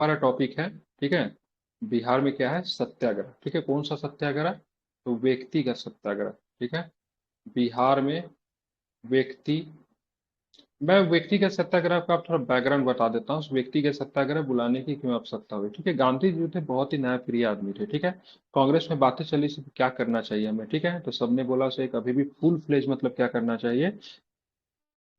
हमारा टॉपिक है, ठीक है। बिहार में क्या है? सत्याग्रह, ठीक है। कौन सा सत्याग्रह? तो व्यक्तिगत सत्याग्रह, ठीक है। बिहार में व्यक्ति मैं व्यक्तिगत सत्याग्रह का आप थोड़ा बैकग्राउंड बता देता हूँ। उस व्यक्तिगत सत्याग्रह बुलाने की क्यों आवश्यकता हुई, ठीक है। गांधी जी थे बहुत ही न्यायप्रिय आदमी थे, ठीक है। कांग्रेस में बातें चली से क्या करना चाहिए हमें, ठीक है। तो सबने बोला से एक अभी भी फुल फ्लेज मतलब क्या करना चाहिए,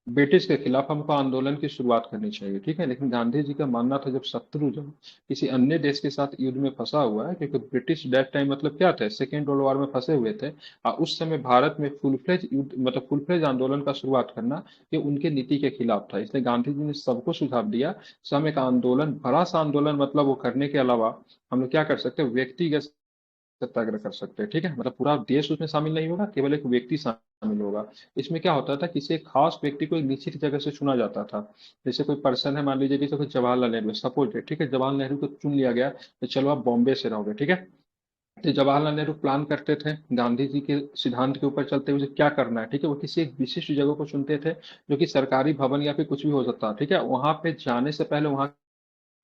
ब्रिटिश के खिलाफ हमको आंदोलन की शुरुआत करनी चाहिए, ठीक है। लेकिन गांधी जी का मानना था जब शत्रु जब किसी अन्य देश के साथ युद्ध में फंसा हुआ है, क्योंकि ब्रिटिश दैट टाइम मतलब क्या थे, सेकेंड वर्ल्ड वॉर में फंसे हुए थे। और उस समय भारत में फुल फ्लेज युद्ध मतलब फुल फ्लेज आंदोलन का शुरुआत करना ये उनके नीति के खिलाफ था। इसलिए गांधी जी ने सबको सुझाव दिया कि हम एक आंदोलन, बड़ा सा आंदोलन मतलब वो करने के अलावा हम लोग क्या कर सकते हैं, व्यक्तिगत सत्याग्रह कर सकते हैं, ठीक है। मतलब पूरा देश उसमें शामिल नहीं होगा, केवल एक व्यक्ति शामिल होगा। इसमें क्या होता था, किसी एक खास व्यक्ति को एक निश्चित जगह से चुना जाता था। जैसे कोई पर्सन है, मान लीजिए जैसे कोई जवाहरलाल नेहरू सपोज है, ठीक है। जवाहरलाल नेहरू को चुन लिया गया तो चलो आप बॉम्बे से रहोगे, ठीक है। तो जवाहरलाल नेहरू प्लान करते थे गांधी जी के सिद्धांत के ऊपर चलते हुए क्या करना है, ठीक है। वो किसी एक विशिष्ट जगह को चुनते थे, जो कि सरकारी भवन या फिर कुछ भी हो सकता है, ठीक है। वहां पे जाने से पहले वहां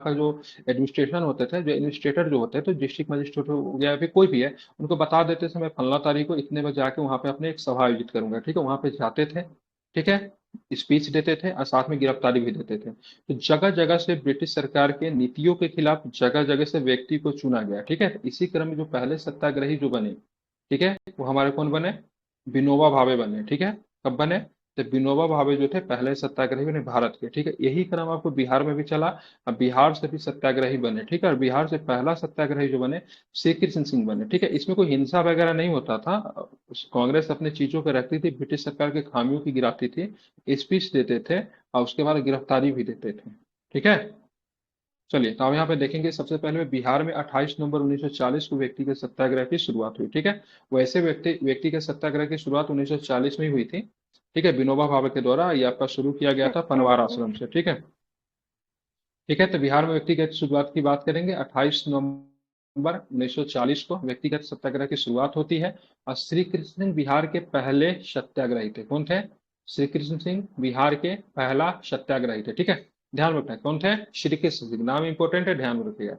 का जो एडमिनिस्ट्रेशन होते थे, जो एडमिनिस्ट्रेटर जो होते हैं, तो डिस्ट्रिक्ट मजिस्ट्रेट हो गया या फिर कोई भी है, उनको बता देते थे मैं फलना तारीख को इतने बजे आके वहां पे अपने एक सभा आयोजित करूंगा, ठीक है। वहां पे जाते थे, ठीक है। स्पीच देते थे और साथ में गिरफ्तारी भी देते थे। तो जगह जगह से ब्रिटिश सरकार के नीतियों के खिलाफ जगह जगह से व्यक्ति को चुना गया, ठीक है। इसी क्रम में जो पहले सत्याग्रही जो बने, ठीक है, वो हमारे कौन बने? विनोबा भावे बने, ठीक है। कब बने? तो विनोबा भावे जो थे पहले सत्याग्रही बने भारत के, ठीक है। यही क्रम आपको बिहार में भी चला। अब बिहार से भी सत्याग्रही बने, ठीक है। और बिहार से पहला सत्याग्रही जो बने श्री कृष्ण सिंह बने, ठीक है। इसमें कोई हिंसा वगैरह नहीं होता था। कांग्रेस अपने चीजों को रखती थी, ब्रिटिश सरकार के खामियों की गिराती थी, स्पीच देते थे और उसके बाद गिरफ्तारी भी देते थे, ठीक है। चलिए, तो अब यहाँ पे देखेंगे सबसे पहले बिहार में 28 नवंबर 1940 को व्यक्तिगत सत्याग्रह की शुरुआत हुई, ठीक है। वैसे व्यक्तिगत सत्याग्रह की शुरुआत 1940 में ही हुई थी, ठीक है। विनोबा भावे के द्वारा ये आपका शुरू किया गया था पनवार आश्रम से, ठीक है। ठीक है, तो बिहार में व्यक्तिगत शुरुआत की बात करेंगे। 28 नवंबर 1940 को व्यक्तिगत सत्याग्रह की शुरुआत होती है। और श्री कृष्ण सिंह बिहार के पहले सत्याग्रही थे। कौन थे? श्री कृष्ण सिंह बिहार के पहला सत्याग्रही थे, ठीक है। ध्यान रखना है, कौन थे? श्री कृष्ण सिंह, नाम इंपॉर्टेंट है, ध्यान रखिएगा।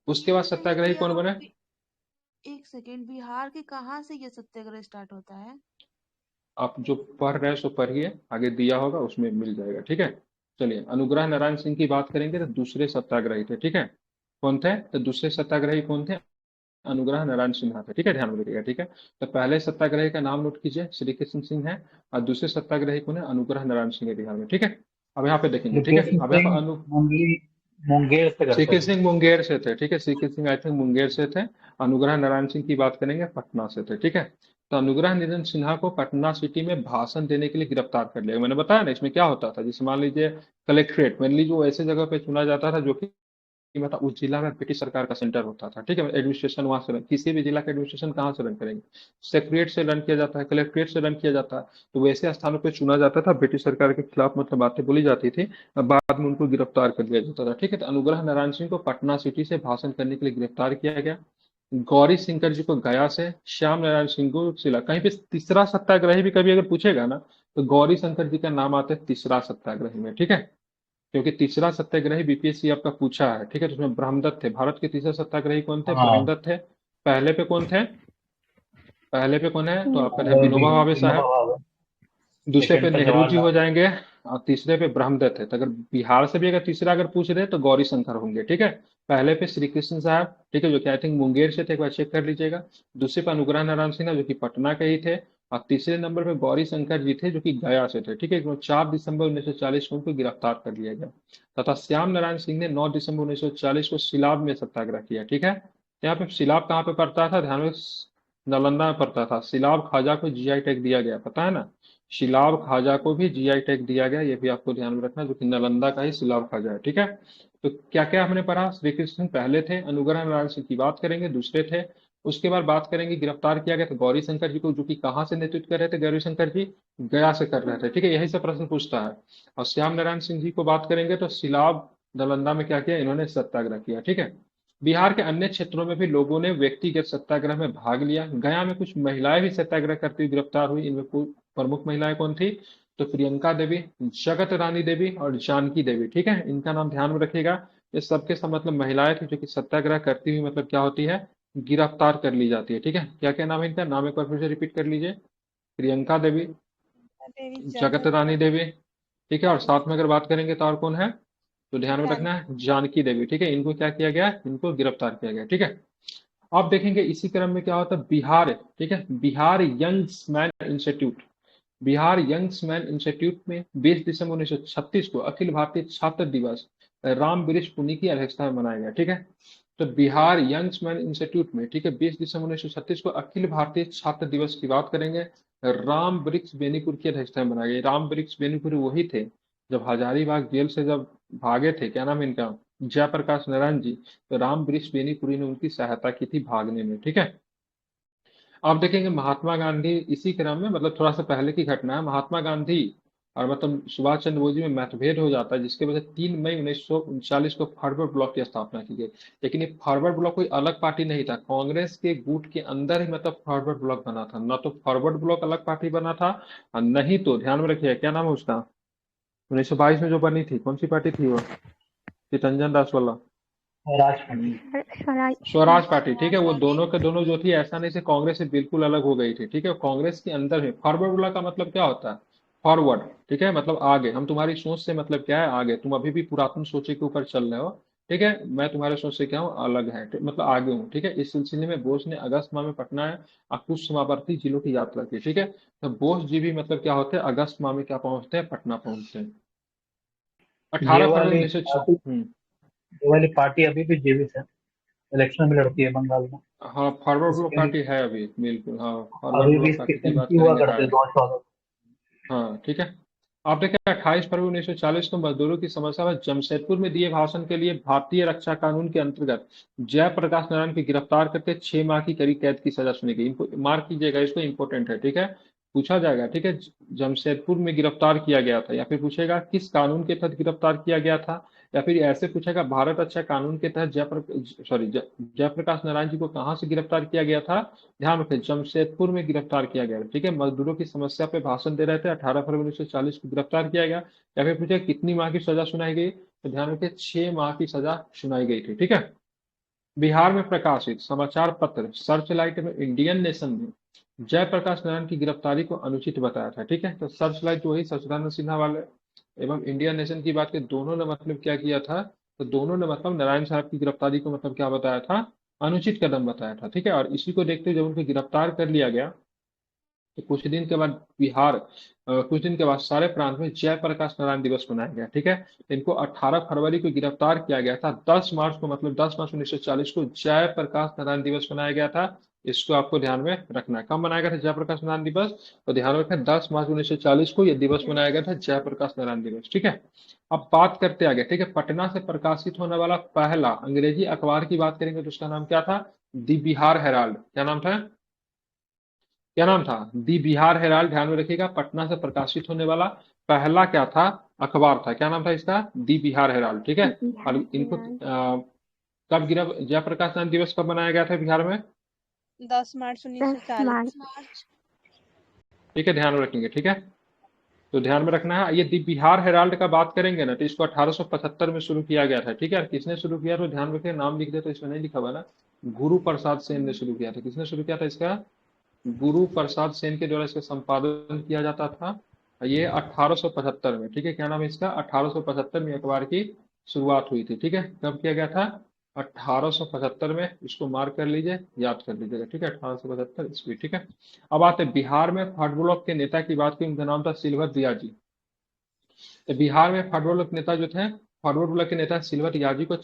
उसके बाद अच्छा, सत्याग्रही कौन यहाँ बने? पे एक सेकेंड, बिहार के कहाँ से ये सत्याग्रह स्टार्ट होता है? आप जो पढ़ रहे हैं सो पढ़िए, आगे दिया होगा उसमें मिल जाएगा, ठीक है। चलिए, अनुग्रह नारायण सिंह की बात करेंगे तो दूसरे सत्याग्रही थे, ठीक है। कौन थे? तो दूसरे सत्याग्रही कौन थे? अनुग्रह नारायण सिन्हा थे, ठीक है। ध्यान में रखिएगा, ठीक है। तो पहले सत्याग्रही का नाम नोट कीजिए, श्री कृष्ण सिंह है। और दूसरे सत्याग्रही कौन है? अनुग्रह नारायण सिंह है बिहार में, ठीक है। अब यहाँ पे देखेंगे, श्री ठीक है। कृष्ण अब यहाँ सिंह पे मुंगेर से श्री करते कृष्ण थे। सिंह मुंगेर से थे, ठीक है। श्री कृष्ण सिंह आई थिंक मुंगेर से थे। अनुग्रह नारायण सिंह की बात करेंगे पटना से थे, ठीक है। तो अनुग्रह निरंजन सिन्हा को पटना सिटी में भाषण देने के लिए गिरफ्तार कर लिया। मैंने बताया ना इसमें क्या होता था, जैसे मान लीजिए कलेक्ट्रेट, मान लीजिए वो ऐसे जगह पे चुना जाता था जो कि मतलब उस जिला में ब्रिटिश सरकार का सेंटर होता था, ठीक है। एडमिनिस्ट्रेशन वहां से किसी भी जिला का एडमिनिस्ट्रेशन कहाँ से रन करेंगे? सेक्रेट से रन किया जाता है, कलेक्ट्रेट से रन किया जाता है। तो वैसे स्थानों पर चुना जाता था, ब्रिटिश सरकार के खिलाफ मतलब बातें बोली जाती थी। बाद में उनको गिरफ्तार कर लिया जाता था, ठीक है। तो अनुग्रह नारायण सिंह को पटना सिटी से भाषण करने के लिए गिरफ्तार किया गया। गौरी शंकर जी को गया से, श्याम नारायण सिंह को सिला। कहीं पे तीसरा सत्याग्रही भी कभी अगर पूछेगा ना, तो गौरी शंकर जी का नाम आता है तीसरा सत्याग्रही में, ठीक है। क्योंकि तीसरा सत्याग्रही बीपीएससी आपका पूछा है, ठीक है। तो उसमें ब्रह्मदत्त थे। भारत के तीसरे सत्याग्रही कौन थे? हाँ। ब्रह्मदत्त थे। पहले पे कौन थे? पहले पे कौन है तो आपका है और विनोबा भावे विनोबा साहब। भावे। दूसरे पे सेकंड पे नेहरू जी जवाहरलाल। हो जाएंगे। और तीसरे पे ब्रह्मदत्त है। तो अगर बिहार से भी अगर तीसरा अगर पूछ रहे तो गौरी शंकर होंगे, ठीक है। पहले पे श्री कृष्ण साहब, ठीक है, जो कि आई थिंक मुंगेर से थे, एक बार चेक कर लीजिएगा। दूसरे पे अनुग्रह नारायण सिन्हा जो कि पटना के ही थे। और तीसरे नंबर पे गौरी शंकर जी थे जो कि गया से थे, ठीक है। 4 दिसंबर 1940 को उनको गिरफ्तार कर लिया गया। तथा श्याम नारायण सिंह ने 9 दिसंबर 1940 को सिलाब में सत्याग्रह किया, ठीक है। यहाँ पे सिलाब कहाँ पे पड़ता था, ध्यान में, नालंदा में पड़ता था। सिलाब खाजा को जीआई टैग दिया गया, पता है ना। सिलाब खाजा को भी जीआई टैग दिया गया, ये भी आपको ध्यान में रखना, जो कि नालंदा का ही सिलाब खाजा है, ठीक है। तो क्या क्या हमने पढ़ा? श्री कृष्ण पहले थे, अनुग्रह नारायण सिंह की बात करेंगे, दूसरे थे। उसके बाद बात करेंगे गिरफ्तार किया गया तो गौरी शंकर जी को, जो कि कहाँ से नेतृत्व कर रहे थे गौरी शंकर जी? गया से कर रहे थे, ठीक है। यही से प्रश्न पूछता है। और श्याम नारायण सिंह जी को बात करेंगे तो सिलाब नालंदा में क्या किया इन्होंने? सत्याग्रह किया, ठीक है। बिहार के अन्य क्षेत्रों में भी लोगों ने व्यक्तिगत सत्याग्रह में भाग लिया। गया में कुछ महिलाएं भी सत्याग्रह करती हुई गिरफ्तार हुई। इनमें प्रमुख महिलाएं कौन थी? तो प्रियंका देवी, जगत रानी देवी और जानकी देवी, ठीक है। इनका नाम ध्यान में रखिएगा। ये सबके सब मतलब महिलाएं थी जो कि सत्याग्रह करती हुई मतलब क्या होती है, गिरफ्तार कर ली जाती है। ठीक है, क्या क्या नाम है इनका, नाम एक बार फिर से रिपीट कर लीजिए। प्रियंका देवी, देवी, जगत जगत रानी देवी, ठीक है, और रानी, साथ में अगर बात करेंगे तो और कौन है, तो ध्यान में रखना जानकी। है जानकी देवी। ठीक है, इनको क्या किया गया, इनको गिरफ्तार किया गया। ठीक है, आप देखेंगे इसी क्रम में क्या होता है, बिहार, ठीक है, Bihar Youngs Man Institute, Bihar Youngs Man Institute में 20 दिसंबर 1936 को अखिल भारतीय छात्र दिवस राम वृक्ष पुनी की अध्यक्षता में मनाया गया। ठीक है, तो बिहार यंग्स मैन इंस्टीट्यूट में, ठीक है, 20 दिसंबर 1936 को अखिल भारतीय छात्र दिवस की बात करेंगे, राम वृक्ष बेनीपुर की अध्यक्षता में मनाया गया। राम वृक्ष बेनीपुर वही थे जब हजारीबाग जेल से जब भागे थे, क्या नाम है इनका, जयप्रकाश नारायण जी, तो राम वृक्ष बेनीपुरी ने उनकी सहायता की थी भागने में। ठीक है, आप देखेंगे महात्मा गांधी इसी क्रम में, मतलब थोड़ा सा पहले की घटना है, महात्मा गांधी और मतलब सुभाष चंद्र बोस जी में मतभेद हो जाता है, जिसके वजह से 3 मई 1939 को फॉरवर्ड ब्लॉक की स्थापना की गई। लेकिन ये फॉरवर्ड ब्लॉक कोई अलग पार्टी नहीं था, कांग्रेस के गुट के अंदर ही मतलब फॉरवर्ड ब्लॉक बना था, न तो फॉरवर्ड ब्लॉक अलग पार्टी बना था और नहीं तो, ध्यान में रखिए, क्या नाम है उसका, 1922 में जो बनी थी, कौन सी पार्टी थी वो, चितरंजन दास वाला, स्वराज पार्टी। स्वराज स्वराज पार्टी। ठीक है, स्वराज वो पार्टी। दोनों के दोनों जो थी, ऐसा नहीं से कांग्रेस से बिल्कुल अलग हो गई थी। ठीक है, कांग्रेस के अंदर में फॉरवर्ड ब्लॉक का मतलब क्या होता है, फॉरवर्ड, ठीक है, मतलब आगे, हम तुम्हारी सोच से मतलब क्या है, आगे, तुम अभी भी पुरातन सोचे के ऊपर चल रहे हो। ठीक है, मैं तुम्हारे सोच से क्या हूँ, अलग है, मतलब आगे हूँ। ठीक है, इस सिलसिले में बोस ने अगस्त माह में पटना है और कुछ सीमावर्ती जिलों की यात्रा की। ठीक है, तो बोस जी भी मतलब क्या होते हैं, अगस्त माह में क्या पहुंचते हैं, पटना पहुंचते हैं, ये 18 फरवरी वाली 1900। पार्टी ये वाली पार्टी अभी भी जीवित है, इलेक्शन में लड़ती है बंगाल में। हाँ, फॉरवर्ड ब्लॉक इसके पार्टी है अभी, बिल्कुल, हाँ, फॉरवर्ड अभी भी ब्लॉक इसके पार्टी की बात एमपी हुआ करेंगे, है। करते हैं 2014। हाँ, ठीक है, आप देखिए 28 फरवरी 1940 को मजदूरों की समस्या पर जमशेदपुर में दिए भाषण के लिए भारतीय रक्षा कानून के अंतर्गत जयप्रकाश नारायण की गिरफ्तार करके 6 माह की कड़ी कैद की सजा सुनी गई। इनको मार्क कीजिएगा, इसको इंपॉर्टेंट है। ठीक है, पूछा जाएगा। ठीक है, जमशेदपुर में गिरफ्तार किया गया था, या फिर पूछेगा किस कानून के तहत गिरफ्तार किया गया था, या फिर ऐसे पूछेगा भारत रक्षा कानून के तहत जयप्रकाश नारायण जी को कहाँ से गिरफ्तार किया गया था। ध्यान रखें, जमशेदपुर में गिरफ्तार किया गया। ठीक है, मजदूरों की समस्या पे भाषण दे रहे थे, 18 फरवरी 1940 को गिरफ्तार किया गया। या फिर पूछे कितनी माह की सजा सुनाई गई, तो ध्यान रखें 6 माह की सजा सुनाई गई थी। ठीक है, बिहार में प्रकाशित समाचार पत्र सर्चलाइट में इंडियन नेशन ने जयप्रकाश नारायण की गिरफ्तारी को अनुचित बताया था। ठीक है, तो सर्चलाइट वही सचिदानंद सिन्हा वाले एवं इंडियन नेशन की बात की, दोनों ने मतलब क्या किया था, तो दोनों ने मतलब नारायण साहब की गिरफ्तारी को मतलब क्या बताया था, अनुचित कदम बताया था। ठीक है, और इसी को देखते हुए जब उनको गिरफ्तार कर लिया गया, तो कुछ दिन के बाद कुछ दिन के बाद सारे प्रांत में जयप्रकाश नारायण दिवस मनाया गया। ठीक है, इनको 18 फरवरी को गिरफ्तार किया गया था, 10 मार्च को, मतलब 10 मार्च 1940 को जयप्रकाश नारायण दिवस मनाया गया था। इसको आपको ध्यान में रखना है, कब मनाया गया था जयप्रकाश नारायण दिवस, तो ध्यान रखें 10 मार्च 1940 को यह दिवस मनाया गया था, जयप्रकाश नारायण दिवस। ठीक है, अब बात करते आगे। ठीक है, पटना से प्रकाशित होने वाला पहला अंग्रेजी अखबार की बात करेंगे तो उसका नाम क्या था, दी बिहार हेराल्ड। क्या नाम था, क्या नाम था, दी बिहार हेराल्ड। ध्यान में रखिएगा, पटना से प्रकाशित होने वाला पहला क्या था, अखबार था, क्या नाम था इसका, दी बिहार हेराल्ड। ठीक है, और बिहार इनको हेराल्ड। कब गिरा, जयप्रकाश नारायण दिवस कब मनाया गया था बिहार में, 10 मार्च 10 1940। मार्च। ठीक है, ध्यान में रखेंगे। ठीक है, तो ध्यान में रखना है, ये दी बिहार हेराल्ड का बात करेंगे ना, तो इसको 1875 में शुरू किया गया था। ठीक है, और किसने शुरू किया, तो ध्यान रखिए, नाम लिख दे तो इसमें नहीं लिखा हुआ ना, गुरु प्रसाद सेन ने शुरू किया था। किसने शुरू किया था इसका, गुरु प्रसाद सेन के द्वारा इसका संपादन किया जाता था, ये 1875 में। ठीक है, क्या नाम है इसका, 1875 में अखबार की शुरुआत हुई थी। ठीक है, कब किया गया था, 1875 में, इसको मार्क कर लीजिए, याद कर लीजिएगा। ठीक है, 1875 ईस्वी। ठीक है, अब आते हैं बिहार में फॉरवर्ड ब्लॉक के नेता की बात की, उनका नाम था सिल्वर याजी। तो बिहार में फॉरवर्ड ब्लॉक नेता जो थे, फॉरवर्ड ब्लॉक के नेता सिल्वर याजी को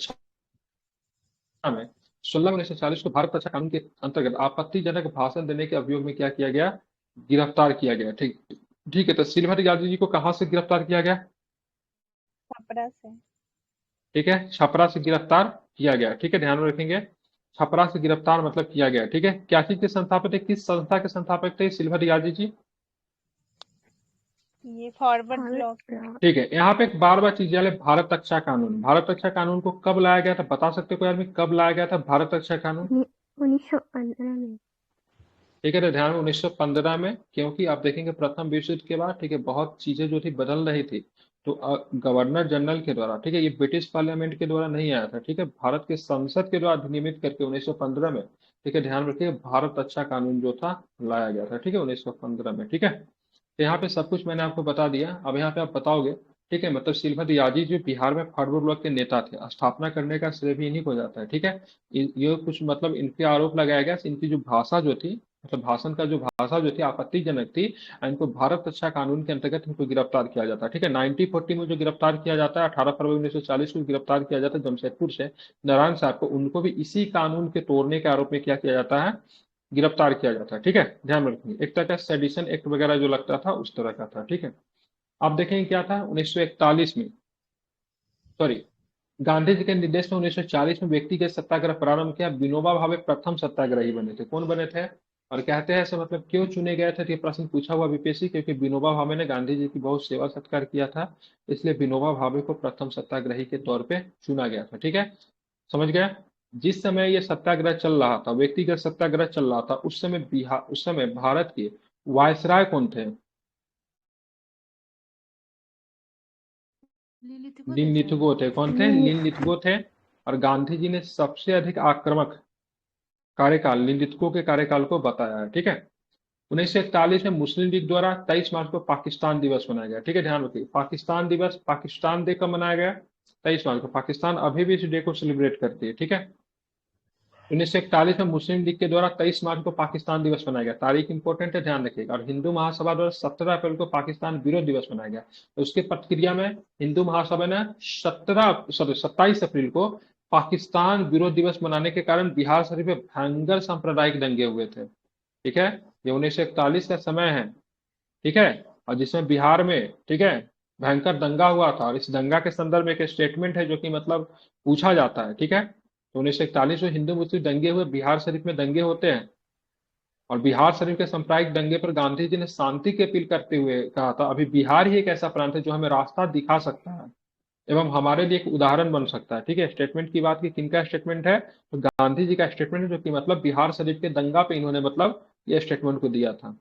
में 16 मई 1940 को भारत रक्षा कानून के अंतर्गत आपत्तिजनक भाषण देने के अभियोग में क्या किया गया, गिरफ्तार किया गया। ठीक, ठीक है, तो सिल्वर यादव जी को कहां से गिरफ्तार किया गया, छपरा से। ठीक है, छपरा से गिरफ्तार किया गया। ठीक है, ध्यान में रखेंगे, छपरा से गिरफ्तार मतलब किया गया। ठीक है, क्या चीज के संस्थापक थे, किस संस्था के संस्थापक थे सिल्वर यादव जी, ये फॉरवर्ड फॉरवर्ड ब्लॉक। ब्लॉक। ठीक है, यहाँ पे एक बार बार चीज याद है, भारत रक्षा कानून, भारत रक्षा कानून को कब लाया गया था, बता सकते हो कोई आदमी कब लाया गया था भारत रक्षा कानून, 1915 में। ठीक है, तो ध्यान में 1915 में, क्योंकि आप देखेंगे प्रथम विश्व युद्ध के बाद, ठीक है, बहुत चीजें जो थी बदल रही थी, तो गवर्नर जनरल के द्वारा, ठीक है, ये ब्रिटिश पार्लियामेंट के द्वारा नहीं आया था, ठीक है, भारत के संसद के द्वारा अधिनियमित करके 1915 में, ठीक है, ध्यान रखिए, भारत अच्छा कानून जो था लाया गया था, ठीक है, 1915 में, ठीक है। तो यहाँ पे सब कुछ मैंने आपको बता दिया। अब यहाँ पे आप बताओगे, ठीक है, मतलब श्रीमती याजी जो बिहार में फॉरवर्ड ब्लॉक के नेता थे, स्थापना करने का श्रेय भी इन्हीं को जाता है, ठीक है। ये कुछ मतलब इन पे आरोप लगाया गया, इनकी जो भाषा जो थी, मतलब भाषण का जो भाषा जो थी आपत्तिजनक थी, इनको भारत रक्षा कानून के अंतर्गत इनको गिरफ्तार किया जाता है, ठीक है। 1940 में जो गिरफ्तार किया जाता है, 18 फरवरी 1940 को गिरफ्तार किया जाता है जमशेदपुर से नारायण साहब को, उनको भी इसी कानून के तोड़ने के आरोप में क्या किया जाता है, गिरफ्तार किया जाता है, ठीक है, ध्यान रखिए। एक तरह का सेडिशन एक्ट वगैरह जो लगता था उस तरह का था, ठीक है। आप देखेंगे क्या था 1941 में, सॉरी, गांधी जी के निर्देश में 1940 में व्यक्तिगत सत्याग्रह प्रारंभ किया। विनोबा भावे प्रथम सत्याग्रही बने थे। कौन बने थे और कहते हैं ऐसे, मतलब क्यों चुने गए थे, तो ये प्रश्न पूछा हुआ बीपीएससी, क्योंकि विनोबा भावे ने गांधी जी की बहुत सेवा सत्कार किया था, इसलिए विनोबा भावे को प्रथम सत्याग्रही के तौर पे चुना गया था, ठीक है, समझ गया। जिस समय ये सत्याग्रह चल रहा था, व्यक्तिगत सत्याग्रह चल रहा था, उस समय भारत के वायसराय कौन थे, लिलिथगो थे लिनलिथगो शायद। थे। कौन थे? लिनलिथगो थे। और गांधी जी ने सबसे अधिक आक्रामक कार्यकाल लिनलिथगो के कार्यकाल को बताया है, ठीक है। 1941 में मुस्लिम लीग द्वारा 23 मार्च को पाकिस्तान दिवस मनाया गया, ठीक है, ध्यान रखिए, पाकिस्तान दिवस, पाकिस्तान डे कब मनाया गया, 23 मार्च को। पाकिस्तान अभी भी इस डे को सेलिब्रेट करती है, ठीक है। 1941 में मुस्लिम लीग के द्वारा 23 मार्च को पाकिस्तान दिवस मनाया गया, तारीख इंपॉर्टेंट है, ध्यान रखिएगा। और हिंदू महासभा द्वारा 17 अप्रैल को पाकिस्तान विरोध दिवस मनाया गया। तो उसके प्रतिक्रिया में हिंदू महासभा ने 27 अप्रैल को पाकिस्तान विरोध दिवस मनाने के कारण बिहार शरीफ में भयंकर सांप्रदायिक दंगे हुए थे, ठीक है। ये 1941 का समय है, ठीक है, और जिसमें बिहार में, ठीक है, भयंकर दंगा हुआ था। और इस दंगा के संदर्भ में एक स्टेटमेंट है जो कि मतलब पूछा जाता है, ठीक है। तो 1941 में हिंदू मुस्लिम दंगे हुए, बिहार शरीफ में दंगे होते हैं, और बिहार शरीफ के सांप्रदायिक दंगे पर गांधी जी ने शांति की अपील करते हुए कहा था, अभी बिहार ही एक ऐसा प्रांत है जो हमें रास्ता दिखा सकता है एवं हमारे लिए एक उदाहरण बन सकता है, ठीक है। स्टेटमेंट की बात की, किनका स्टेटमेंट है, तो गांधी जी का स्टेटमेंट है, जो कि मतलब बिहार शरीफ के दंगा पे इन्होंने मतलब ये स्टेटमेंट को दिया था,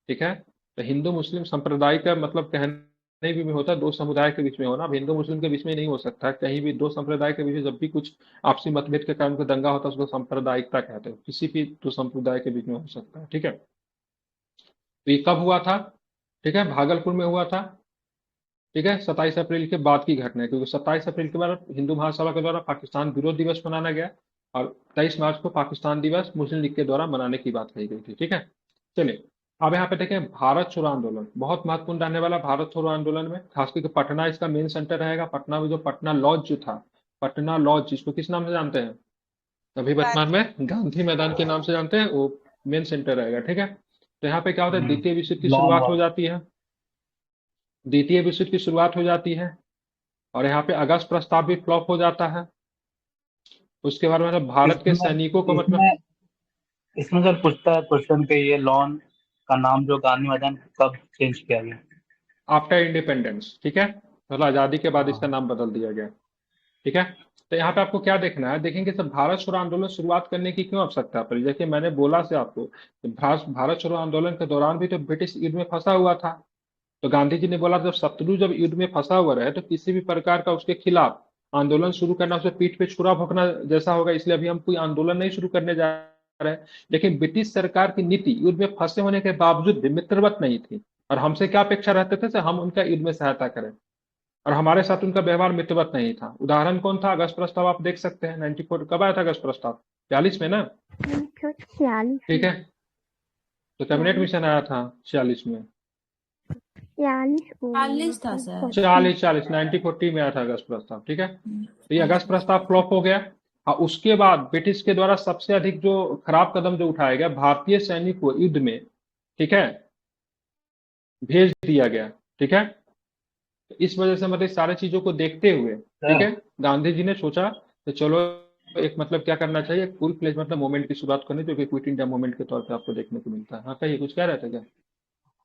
ठीक है। तो हिंदू मुस्लिम संप्रदाय का मतलब कहने भी में होता है दो समुदाय के बीच में होना। अब हिंदू मुस्लिम के बीच में नहीं हो सकता है, कहीं भी दो संप्रदाय के बीच में जब भी कुछ आपसी मतभेद के कारण कोई दंगा होता है उसको सांप्रदायिकता कहते हैं, किसी भी दो संप्रदाय के बीच में हो सकता है, ठीक है। तो ये कब हुआ था, ठीक है, भागलपुर में हुआ था, ठीक है, 27 अप्रैल के बाद की घटना है, क्योंकि 27 अप्रैल के बाद हिंदू महासभा के द्वारा पाकिस्तान विरोध दिवस मनाया गया, और 23 मार्च को पाकिस्तान दिवस मुस्लिम लीग के द्वारा मनाने की बात कही गई थी, ठीक है। चलिए, अब यहाँ पे देखें, भारत छोड़ो आंदोलन बहुत महत्वपूर्ण रहने वाला। भारत छोड़ो आंदोलन में खास करके पटना इसका मेन सेंटर रहेगा। पटना में जो पटना लॉज जो था, पटना लॉज, जिसको किस नाम से जानते हैं, अभी वर्तमान में गांधी मैदान के नाम से जानते हैं, वो मेन सेंटर रहेगा, ठीक है। तो यहाँ पे क्या होता है, द्वितीय विश्व युद्ध की लॉन शुरुआत हो वॉल। जाती है, द्वितीय विश्व युद्ध की शुरुआत हो जाती है, और यहाँ पे अगस्त प्रस्ताव भी फ्लॉप हो जाता है। उसके बाद मतलब भारत के इसमें सैनिकों को मतलब, इसमें इसमें सर पूछता है क्वेश्चन के, ये लॉन का नाम जो गांधी मैदान कब चेंज किया गया? आफ्टर इंडिपेंडेंस, ठीक है, मतलब आजादी के बाद इसका हाँ। नाम बदल दिया गया, ठीक है। तो यहाँ पे आपको क्या देखना है, देखेंगे सब भारत छोड़ो आंदोलन शुरुआत करने की क्यों आवश्यकता पड़ी। देखिए मैंने बोला से आपको, भारत छोड़ो आंदोलन के दौरान भी तो ब्रिटिश युद्ध में फंसा हुआ था। तो गांधी जी ने बोला जब शत्रु जब युद्ध में फंसा हुआ रहे तो किसी भी प्रकार का उसके खिलाफ आंदोलन शुरू करना उसे पीठ पे छुरा भोंकना जैसा होगा, इसलिए अभी हम कोई आंदोलन नहीं शुरू करने जा रहे हैं। लेकिन ब्रिटिश सरकार की नीति युद्ध में फंसे होने के बावजूद भी मित्रवत नहीं थी, और हमसे क्या अपेक्षा रहते थे, हम उनका युद्ध में सहायता करें, और हमारे साथ उनका व्यवहार मित्रवत नहीं था। उदाहरण कौन था, अगस्त प्रस्ताव आप देख सकते हैं, 94 कब आया था अगस्त प्रस्ताव, 42 में ना, 46 ठीक में। है। तो कैबिनेट मिशन आया था 46 में, 40 था सर। 1940 में आया था अगस्त प्रस्ताव, ठीक है। तो ये अगस्त प्रस्ताव फ्लॉप हो गया, और उसके बाद ब्रिटिश के द्वारा सबसे अधिक जो खराब कदम जो उठाया गया, भारतीय सैनिक को युद्ध में, ठीक है, भेज दिया गया, ठीक है। तो इस वजह से मतलब सारी चीजों को देखते हुए, ठीक है, गांधी जी ने सोचा तो चलो एक मतलब क्या करना चाहिए, फुल फ्लेज मतलब मूवमेंट की शुरुआत करनी, जो कि क्विट इंडिया मूवमेंट के तौर पे आपको देखने को मिलता है। हाँ कहिए, कुछ कह रहे थे क्या?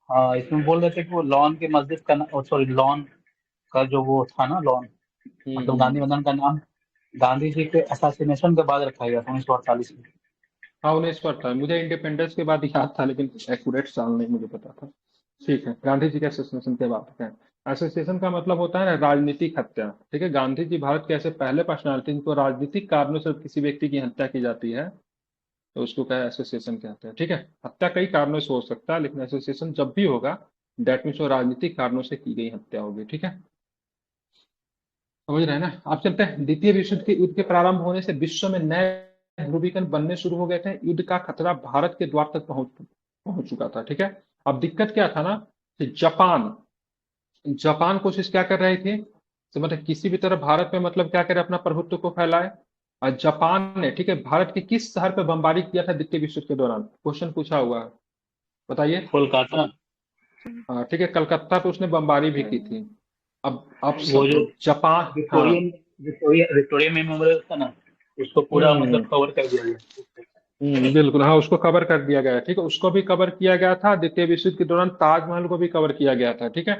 हाँ, इसमें बोल रहे थे कि वो लॉन की मस्जिद का, सॉरी, लॉन का जो वो था ना, लॉन मतलब गांधी हम्म। मैदान का नाम गांधी जी के असैसिनेशन के बाद रखा गया था 1948 में। हाँ 19 पर था, मुझे इंडिपेंडेंस के बाद याद था, लेकिन एक्यूरेट साल नहीं मुझे पता था। ठीक है, गांधी जी के एसोसिएशन की बात करते हैं। एसोसिएशन का मतलब होता है ना राजनीतिक हत्या। ठीक है, गांधी जी भारत के ऐसे पहले पर्सनालिटी जिनको राजनीतिक कारणों से किसी व्यक्ति की हत्या की जाती है, तो उसको क्या एसोसिएशन कहते हैं। ठीक है, हत्या कई कारणों से हो सकता है, लेकिन एसोसिएशन जब भी होगा डेट मीन्स वो राजनीतिक कारणों से की गई हत्या होगी। ठीक है, समझ रहे हैं ना। आप चलते हैं द्वितीय विश्व युद्ध के प्रारंभ होने से विश्व में नए ध्रुवीकरण बनने शुरू हो गए थे। युद्ध का खतरा भारत के द्वार तक पहुंच पहुंच चुका था। ठीक है, अब दिक्कत क्या था ना कि जापान जापान कोशिश क्या कर रही थी, तो मतलब किसी भी तरह भारत में मतलब क्या करे अपना प्रभुत्व को फैलाए। और जापान ने, ठीक है, भारत के किस शहर पर बमबारी किया था द्वितीय विश्व युद्ध के दौरान, क्वेश्चन पूछा हुआ है, बताइए। कोलकाता। ठीक है, कलकत्ता पे उसने बमबारी भी की थी। अब वो जो जापान, हाँ। विक्टोरियन विक्टोरिया विक्टोरिया मेमोरियल था ना, उसको पूरा हम्म मतलब कवर कर दिया गया। बिल्कुल, हाँ, उसको कवर कर दिया गया है। ठीक है, उसको भी कवर किया गया था, द्वितीय विश्व युद्ध के दौरान ताजमहल को भी कवर किया गया था। ठीक है,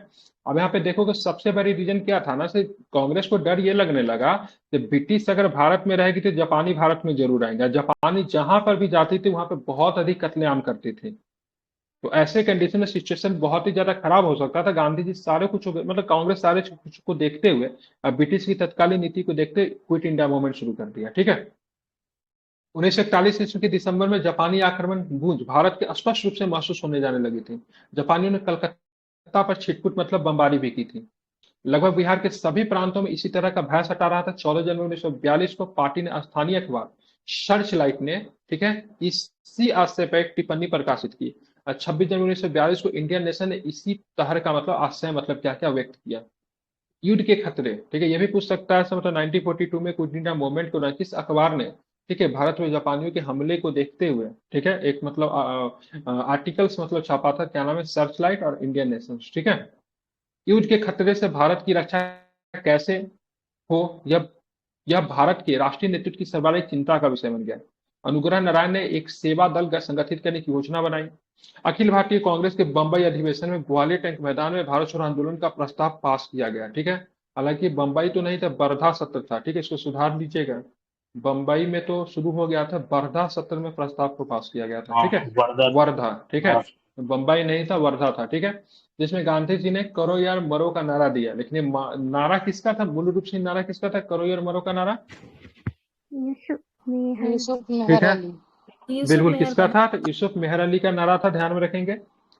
अब यहाँ पे देखो कि सबसे बड़ी रीजन क्या था ना, से कांग्रेस को डर ये लगने लगा कि ब्रिटिश अगर भारत में रहेगी तो जापानी भारत में जरूर आएंगे। जापानी जहां पर भी जाती थी वहां पे बहुत अधिक कत्लेआम करती थी। तो ऐसे कंडीशन में सिचुएशन बहुत ही ज्यादा खराब हो सकता था। गांधी जी सारे कुछ मतलब कांग्रेस सारे कुछ को देखते हुए, ब्रिटिश की तत्कालीन नीति को देखते क्विट इंडिया मूवमेंट शुरू कर दिया। ठीक है, 1941 ईस्वी के दिसंबर में जापानी आक्रमण गूंज भारत के स्पष्ट रूप से महसूस होने जाने लगी थी। जापानियों ने कलकत्ता पर छिटपुट मतलब बमबारी भी की थी। लगभग बिहार के सभी प्रांतों में इसी तरह का भय सता रहा था। 14 जनवरी 1942 को पार्टी ने स्थानीय अखबार सर्च लाइट ने, ठीक है, इसी आशय पर एक टिप्पणी प्रकाशित की। और 26 जनवरी 1942 को इंडियन नेशन ने इसी तरह का मतलब आशय मतलब क्या क्या व्यक्त किया। युद्ध के खतरे, ठीक है, ये भी पूछ सकता है मतलब 1942 में क्विट इंडिया मूवमेंट को किस अखबार ने, ठीक है, भारत में जापानियों के हमले को देखते हुए, ठीक है, एक मतलब आर्टिकल्स मतलब छापा था, क्या नाम है, सर्चलाइट और इंडियन नेशन। ठीक है, युद्ध के खतरे से भारत की रक्षा कैसे हो, यह भारत के राष्ट्रीय नेतृत्व की सर्वाधिक चिंता का विषय बन गया। अनुग्रह नारायण ने एक सेवा दल का संगठित करने की योजना बनाई। अखिल भारतीय कांग्रेस के बंबई अधिवेशन में ग्वालियर टैंक मैदान में भारत छोड़ो आंदोलन का प्रस्ताव पास किया गया। ठीक है, हालांकि बंबई तो नहीं था, वर्धा सत्र था। ठीक है, इसको सुधार दीजिएगा। बंबई में तो शुरू हो गया था, वर्धा सत्र में प्रस्ताव को पास किया गया था। हाँ, ठीक है, वर्धा। वर्धा, ठीक है, हाँ, बंबई नहीं था, वर्धा था। ठीक है, जिसमें गांधी जी ने करो यार मरो का नारा दिया। लेकिन ये नारा किसका था, मूल रूप से नारा किसका था, करो यार मरो का नारा। यूसुफ मेहर यूसुफ ठीक मेहर है, अली। यूसुफ बिल्कुल, मेहर किसका का। था, तो यूसुफ मेहर अली का नारा था, ध्यान में रखेंगे।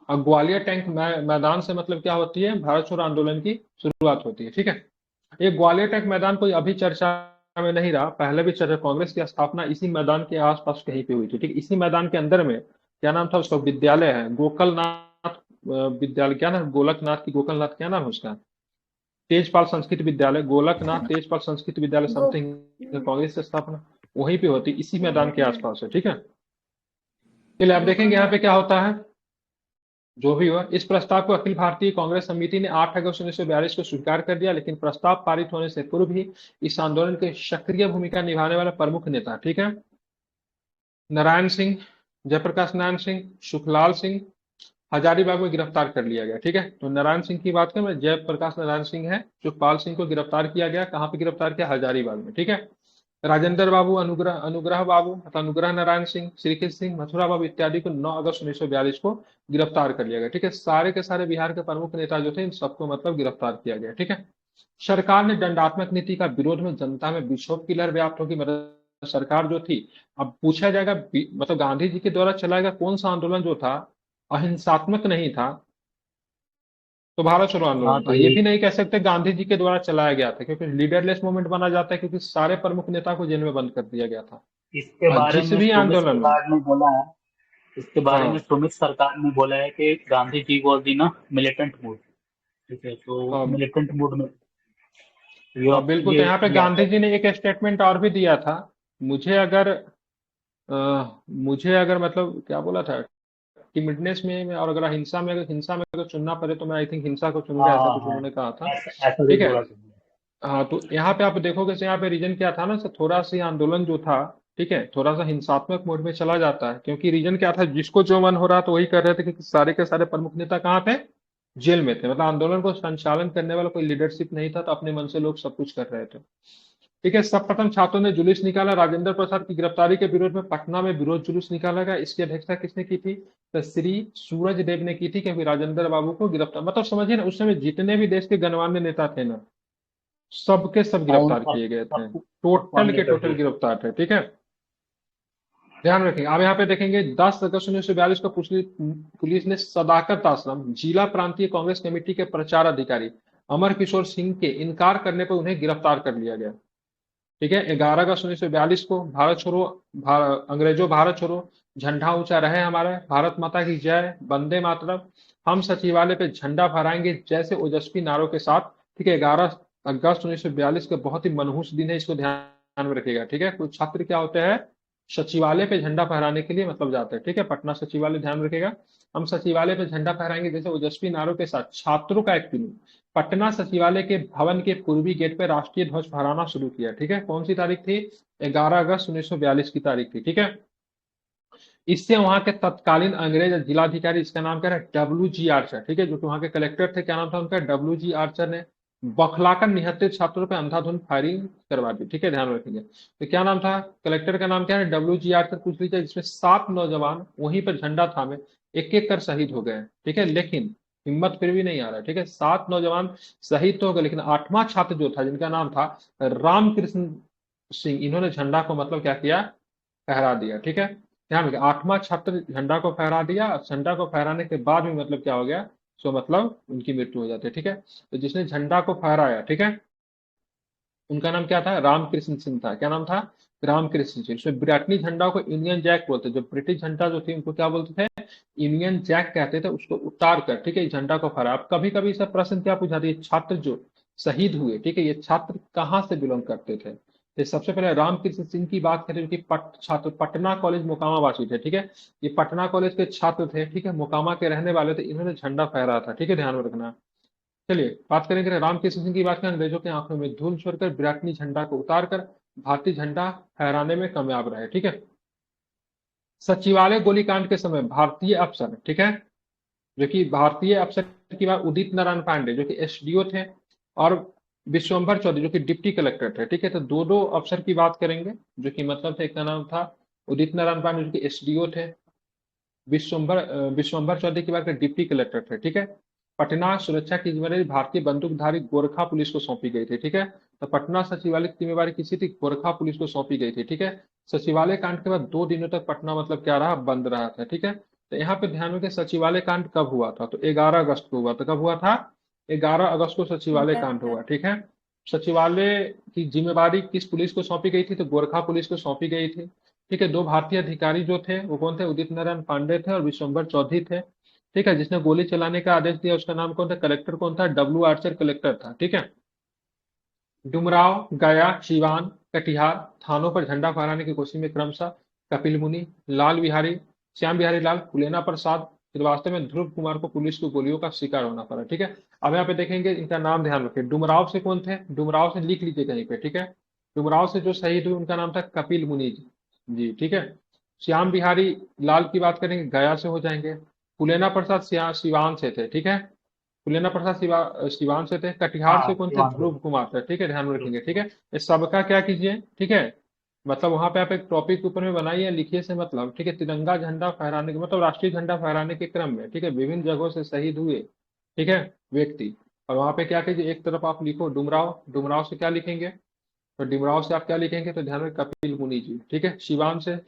और ग्वालियर टैंक मैदान से मतलब क्या होती है, भारत छोड़ो आंदोलन की शुरुआत होती है। ठीक है, ये ग्वालियर टैंक मैदान कोई अभी चर्चा में नहीं रहा, पहले भी चर्चा, कांग्रेस की स्थापना इसी मैदान के आसपास कहीं पे हुई थी। ठीक है, इसी मैदान के अंदर में क्या नाम था उसका, विद्यालय है गोकलनाथ विद्यालय, क्या नाम, गोलकनाथ की गोकलनाथ, क्या नाम है उसका, तेजपाल संस्कृत विद्यालय, गोलकनाथ तेजपाल संस्कृत विद्यालय गो समथिंग, कांग्रेस की स्थापना वहीं पे होती, इसी मैदान के आसपास है। ठीक है, चलिए आप देखेंगे यहाँ गोकर्ण। पे क्या होता है। जो भी हुआ, इस प्रस्ताव को अखिल भारतीय कांग्रेस समिति ने 8 अगस्त 1942 को स्वीकार कर दिया। लेकिन प्रस्ताव पारित होने से पूर्व ही इस आंदोलन के सक्रिय भूमिका निभाने वाला प्रमुख नेता, ठीक है, नारायण सिंह, जयप्रकाश नारायण सिंह, सुखलाल सिंह, हजारीबाग में गिरफ्तार कर लिया गया। ठीक है, तो नारायण सिंह की बात करें, जयप्रकाश नारायण सिंह है, सुखपाल सिंह को गिरफ्तार किया गया, कहाँ पे गिरफ्तार किया, हजारीबाग में। ठीक है, राजेंद्र बाबू, अनुग्रह अनुग्रह बाबू अथवा अनुग्रह नारायण सिंह, श्रीकृष्ण सिंह, मथुरा बाबू इत्यादि को 9 अगस्त 1942 को गिरफ्तार कर लिया गया। ठीक है, सारे के सारे बिहार के प्रमुख नेता जो थे इन सबको मतलब गिरफ्तार किया गया। ठीक है, सरकार ने दंडात्मक नीति का विरोध में जनता में विक्षोभ की लहर व्याप्त होगी। मतलब सरकार जो थी, अब पूछा जाएगा मतलब गांधी जी के द्वारा चलाया गया कौन सा आंदोलन जो था अहिंसात्मक नहीं था, तो भारत छोड़ो हाँ, आंदोलन था। तो ये ये भी नहीं कह सकते गांधी जी के द्वारा चलाया गया था, क्योंकि लीडरलेस मूवमेंट माना जाता है, क्योंकि सारे प्रमुख नेता को जेल में बंद कर दिया गया था। इसके और बारे जिस में भी सुमित आंदोलन में, सरकार ने बोला है। इसके बारे में हाँ, सुमित सरकार ने बोला है कि Gandhi ji was in a militant mood. ठीक है, तो हाँ, मिलिटेंट मूड में हाँ, बिल्कुल, तो यहाँ पे या गांधी तो जी ने एक स्टेटमेंट और भी दिया था। मुझे अगर मुझे अगर मतलब क्या बोला था, टिमिडनेस में और अगर हिंसा में अगर चुनना पड़े तो मैं आई थिंक हिंसा को हाँ, चुनूंगा, ऐसा हाँ, कुछ हाँ, उन्होंने कहा था। ऐसा भी ठीक है, बोला। हाँ, तो यहाँ पे आप देखोगे तो यहाँ पे रीजन क्या था ना, सर थोड़ा सा ये आंदोलन जो था, ठीक है, थोड़ा सा हिंसात्मक मोड में चला जाता है, क्योंकि रीजन क्या था, जिसको जो मन हो रहा तो वही कर रहे थे, क्योंकि सारे के सारे प्रमुख नेता कहाँ थे, जेल में थे। मतलब आंदोलन को संचालन करने वाला कोई लीडरशिप नहीं था, तो अपने मन से लोग सब कुछ कर रहे थे। ठीक है। सर्वप्रथम छात्रों ने जुलूस निकाला, राजेंद्र प्रसाद की गिरफ्तारी के विरोध में पटना में विरोध जुलूस निकाला गया। इसकी अध्यक्षता किसने की थी? तो श्री सूरज देव ने की थी, क्योंकि राजेंद्र बाबू को गिरफ्तार, मतलब समझिए ना, उस समय जितने भी देश के गणमान्य नेता थे ना, सबके सब हाँ, उन गिरफ्तार किए गए थे, सबको टोटल के मान्य कर टोटल दिया। गिरफ्तार थे। ठीक है, ध्यान रखेंगे। अब यहाँ पे देखेंगे 10 अगस्त 1942 को पुलिस ने सदाकत आश्रम जिला प्रांतीय कांग्रेस कमेटी के प्रचार अधिकारी अमर किशोर सिंह के इनकार करने पर उन्हें गिरफ्तार कर लिया गया। ठीक है, 11 अगस्त 1942 को भारत छोड़ो, अंग्रेजों भारत छोड़ो, झंडा ऊंचा रहे हमारा, भारत माता की जय, वंदे मातरम, हम सचिवालय पे झंडा फहराएंगे जैसे ओजस्वी नारों के साथ। ठीक है, 11 अगस्त 1942 का बहुत ही मनहूस दिन है, इसको ध्यान में रखिएगा। ठीक है, कुछ छात्र क्या होते हैं, सचिवालय पे झंडा फहराने के लिए मतलब जाते हैं। ठीक है, पटना सचिवालय, ध्यान रखिएगा, हम सचिवालय पे झंडा फहराएंगे जैसे ओजस्वी नारों के साथ। छात्रों का एक जुनून, पटना सचिवालय के भवन के पूर्वी गेट पर राष्ट्रीय ध्वज फहराना शुरू किया। ठीक है, कौन सी तारीख थी? 11 अगस्त 1942 की तारीख थी। ठीक है, इससे वहां के तत्कालीन अंग्रेज जिलाधिकारी, इसका नाम क्या है? WG Archer. ठीक है, जो कि वहां के कलेक्टर थे, क्या नाम था उनका? WG आर्चर ने बौखलाकर निहत्थे छात्रों पर अंधाधुंध फायरिंग करवा दी। ठीक है, ध्यान रखेंगे। तो क्या नाम था कलेक्टर का? नाम क्या है? WG आर्चर पूछ लीजिए। जिसमें 7 नौजवान वहीं पर झंडा थामे एक एक कर शहीद हो गए। ठीक है, लेकिन हिम्मत फिर भी नहीं आ रहा। ठीक है, 7 नौजवान शहीद तो हो गए, लेकिन 8वां छात्र जो था, जिनका नाम था रामकृष्ण सिंह, इन्होंने झंडा को मतलब क्या किया? फहरा दिया। ठीक है, ध्यान रखिए, 8वां छात्र झंडा को फहरा दिया, और झंडा को फहराने के बाद भी मतलब क्या हो गया? सो मतलब उनकी मृत्यु हो जाती है। ठीक है, तो जिसने झंडा को फहराया, ठीक है, उनका नाम क्या था? रामकृष्ण सिंह था। क्या नाम था? रामकृष्ण सिंह। उसमें ब्रिटनी झंडा को यूनियन जैक बोलते, जो ब्रिटिश झंडा जो थी उनको क्या बोलते थे? यूनियन जैक कहते थे। उसको उतार कर, ठीक है, इस झंडा को फहराया। अब कभी कभी सब प्रश्न क्या पूछा था, ये छात्र जो शहीद हुए, ठीक है, ये छात्र कहाँ से बिलोंग करते थे? तो सबसे पहले रामकृष्ण सिंह की बात करें, जो कि छात्र पटना कॉलेज मोकामा वासी थे। ठीक है, ये पटना कॉलेज के छात्र थे। ठीक है, मोकामा के रहने वाले थे, इन्होंने झंडा फहराया था। ठीक है, ध्यान में रखना। चलिए बात करेंगे रामकृष्ण सिंह की। बात करें, अंग्रेजों की आंखों में धूल छोड़कर ब्रिटनी झंडा को उतारकर भारतीय झंडा फहराने में कामयाब रहे। ठीक है, सचिवालय गोलीकांड के समय भारतीय अफसर, ठीक है, जो कि भारतीय अफसर की बात, उदित नारायण पांडे जो कि SDO थे, और विश्वंभर चौधरी जो कि डिप्टी कलेक्टर थे। ठीक है, तो दो दो अफसर की बात करेंगे, जो कि मतलब थे, एक का नाम था उदित नारायण पांडे जो कि SDO थे, विश्वंभर चौधरी की बात करें, डिप्टी कलेक्टर थे। ठीक है, पटना सुरक्षा की जिम्मेदारी भारतीय बंदूकधारी गोरखा पुलिस को सौंपी गई थी। ठीक है, तो पटना सचिवालय की जिम्मेदारी किसी थी? गोरखा पुलिस को सौंपी गई थी। ठीक है, सचिवालय कांड के बाद 2 दिनों तक पटना मतलब क्या रहा? बंद रहा था। ठीक है, तो यहाँ पे ध्यान रखें, सचिवालय कांड कब हुआ था? तो 11 अगस्त को हुआ था। कब हुआ था? 11 अगस्त को सचिवालय कांड हुआ। ठीक है, सचिवालय की जिम्मेवारी किस पुलिस को सौंपी गई थी? तो गोरखा पुलिस को सौंपी गई थी। ठीक है, 2 भारतीय अधिकारी जो थे वो कौन थे? उदित नारायण पांडे थे और विश्वंभर चौधरी थे। ठीक है, जिसने गोली चलाने का आदेश दिया उसका नाम कौन था? कलेक्टर कौन था? W आर्चर कलेक्टर था। ठीक है, डुमराव, गया, सिवान, कटिहार थानों पर झंडा फहराने की कोशिश में क्रमशः कपिल मुनि, लाल बिहारी, श्याम बिहारी लाल, फुलेना प्रसाद श्रीवास्तव में ध्रुव कुमार को पुलिस की गोलियों का शिकार होना पड़ा। ठीक है, अब यहाँ पे देखेंगे, इनका नाम ध्यान रखें। डुमराव से कौन थे? डुमराव से लिख लीजिए कहीं पे। ठीक है, डुमराव से जो शहीद हुए उनका नाम था कपिल मुनि जी। ठीक है, श्याम बिहारी लाल की बात करेंगे, गया से हो जाएंगे। फुलेना प्रसाद सिवान से थे। ठीक है, फुलेना प्रसाद सिवान से थे। कटिहार हाँ, से कौन थे? सीवान से। ध्रुव कुमार थे। ठीक है, ध्यान में रखेंगे। ठीक है, इस सबका क्या कीजिए, ठीक है, मतलब वहां पे आप एक टॉपिक ऊपर में बनाइए, लिखिए से मतलब, ठीक है, तिरंगा झंडा फहराने के मतलब राष्ट्रीय झंडा फहराने के क्रम में, ठीक है, विभिन्न जगहों से शहीद हुए, ठीक है, व्यक्ति। और वहां पे क्या कीजिए, एक तरफ आप लिखो डुमराव, डुमराव से क्या लिखेंगे? तो डुमराव से आप क्या लिखेंगे? तो ध्यान में कपिल मुनि जी। ठीक है, सिवान से,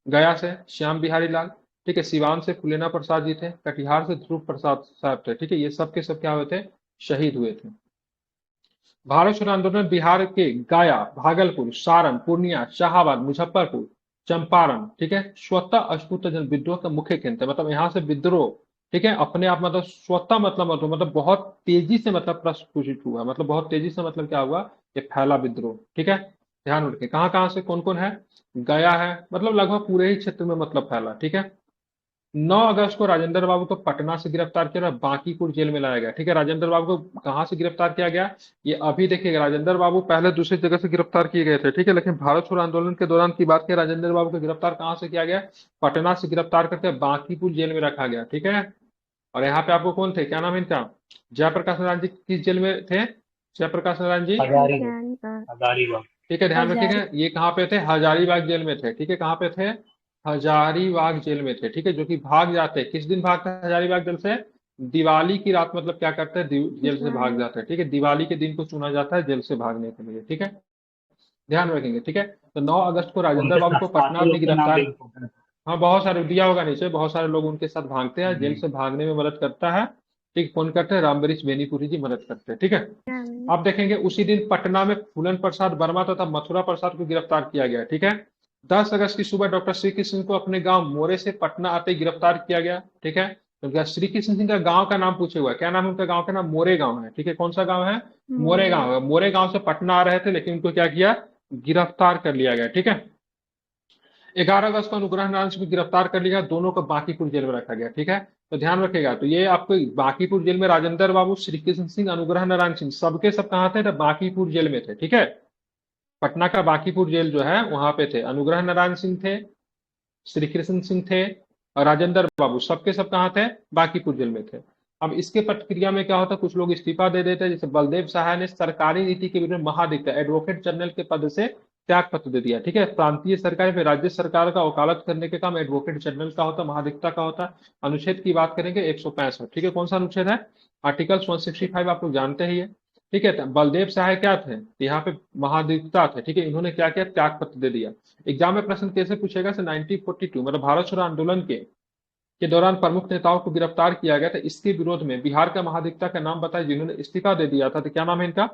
गया से श्याम बिहारी लाल, ठीक है, सिवान से फुलेना प्रसाद जी थे, कटिहार से ध्रुव प्रसाद साहब थे। ठीक है, ये सब के सब क्या हुए थे? शहीद हुए थे। भारत छोड़ो आंदोलन बिहार के गया, भागलपुर, सारण, पूर्णिया, शाहाबाद, मुजफ्फरपुर, चंपारण, ठीक है, स्वतः अस्फुट जन विद्रोह का मुख्य केंद्र, मतलब यहाँ से विद्रोह, ठीक है, अपने आप मतलब स्वतः मतलब बहुत तेजी से मतलब प्रस्फुटित हुआ, मतलब बहुत तेजी से मतलब क्या हुआ? ये फैला विद्रोह। ठीक है, ध्यान रखें, कहाँ कहाँ से कौन कौन है? गया है, मतलब लगभग पूरे ही क्षेत्र में मतलब फैला। ठीक है, 9 अगस्त को राजेंद्र बाबू को पटना से गिरफ्तार किया और बांकीपुर जेल में लाया गया। ठीक है, राजेंद्र बाबू को कहां से गिरफ्तार किया गया? ये अभी देखिएगा, राजेंद्र बाबू पहले दूसरी जगह से गिरफ्तार किए गए थे। ठीक है, लेकिन भारत छोड़ो आंदोलन के दौरान की बात करें, राजेंद्र बाबू को गिरफ्तार कहां से किया गया? पटना से गिरफ्तार करके बांकीपुर जेल में रखा गया। ठीक है, और यहाँ पे आपको कौन थे, क्या नाम है इनका? जयप्रकाश नारायण जी किस जेल में थे? जयप्रकाश नारायण जी हजारीबाग। हजारीबाग। हजारीबाग। ठीक है, ध्यान रखिएगा। ये कहाँ पे थे? हजारीबाग जेल में थे। ठीक है, कहाँ पे थे? हजारीबाग जेल में थे। ठीक है, जो कि भाग जाते, किस दिन भागते हैं हजारीबाग जेल से? दिवाली की रात, मतलब क्या करते हैं, जेल से भाग जाते हैं। ठीक है, दिवाली के दिन को चुना जाता है जेल से भागने के लिए। ठीक है, ध्यान रखेंगे। ठीक है, तो 9 अगस्त को राजेंद्र उनके बाबू को पटना साथी में लोग के नाम भी गिरफ्तार। इम्पोर्टेंट हाँ, बहुत सारे दिया होगा नीचे, बहुत सारे लोग उनके साथ भागते हैं, जेल है। से भागने में मदद करता है। ठीक, कौन करते हैं? रामबरीश बेनीपुरी जी मदद करते हैं। ठीक है, हाँ। आप देखेंगे उसी दिन पटना में फूलन प्रसाद वर्मा तथा मथुरा प्रसाद को गिरफ्तार किया गया। ठीक है, 10 अगस्त की सुबह डॉक्टर श्री कृष्ण सिंह को अपने गांव मोरे से पटना आते ही गिरफ्तार किया गया। ठीक है, तो क्या श्री कृष्ण सिंह का गांव का नाम पूछे हुआ है? क्या नाम है उनका गांव का? नाम मोरे गांव है। ठीक है, कौन सा गांव है? मोरे मोरे। गांव है। मोरे गांव से पटना आ रहे थे, लेकिन उनको क्या किया? गिरफ्तार कर लिया गया। ठीक है, 11 अगस्त को अनुग्रह नारायण सिंह को गिरफ्तार कर लिया, दोनों को बांकीपुर जेल में रखा गया। ठीक है, तो ध्यान रखेगा। तो ये आपको बांकीपुर जेल में राजेंद्र बाबू, श्री कृष्ण सिंह, अनुग्रह नारायण सिंह सबके सब कहाँ थे? तो बांकीपुर जेल में थे। ठीक है, पटना का बांकीपुर जेल जो है वहां पे थे। अनुग्रह नारायण सिंह थे, श्री कृष्ण सिंह थे, और राजेंद्र बाबू सबके सब कहाँ थे? बांकीपुर जेल में थे। अब इसके प्रतिक्रिया में क्या होता है? कुछ लोग इस्तीफा दे देते हैं। जैसे बलदेव सहाय ने सरकारी नीति के विरुद्ध महाधिवक्ता एडवोकेट जनरल के पद से त्याग पत्र दे दिया। ठीक है, प्रांतीय सरकार फिर राज्य सरकार का वकालत करने के काम एडवोकेट जनरल का होता, महाधिवक्ता का होता। अनुच्छेद की बात करेंगे 165। ठीक है, कौन सा अनुच्छेद है? आर्टिकल 165, आप लोग जानते ही है। ठीक है, तो बलदेव सहाय क्या थे? यहाँ पे महाधिवक्ता थे। ठीक है, इन्होंने क्या किया? त्याग पत्र दे दिया। एग्जाम में प्रश्न कैसे पूछेगा? 1942 मतलब भारत छोड़ो आंदोलन के दौरान प्रमुख नेताओं को गिरफ्तार किया गया था। इसके विरोध में बिहार का महाधिवक्ता का नाम बताया जिन्होंने इस्तीफा दे दिया था, तो क्या नाम है इनका?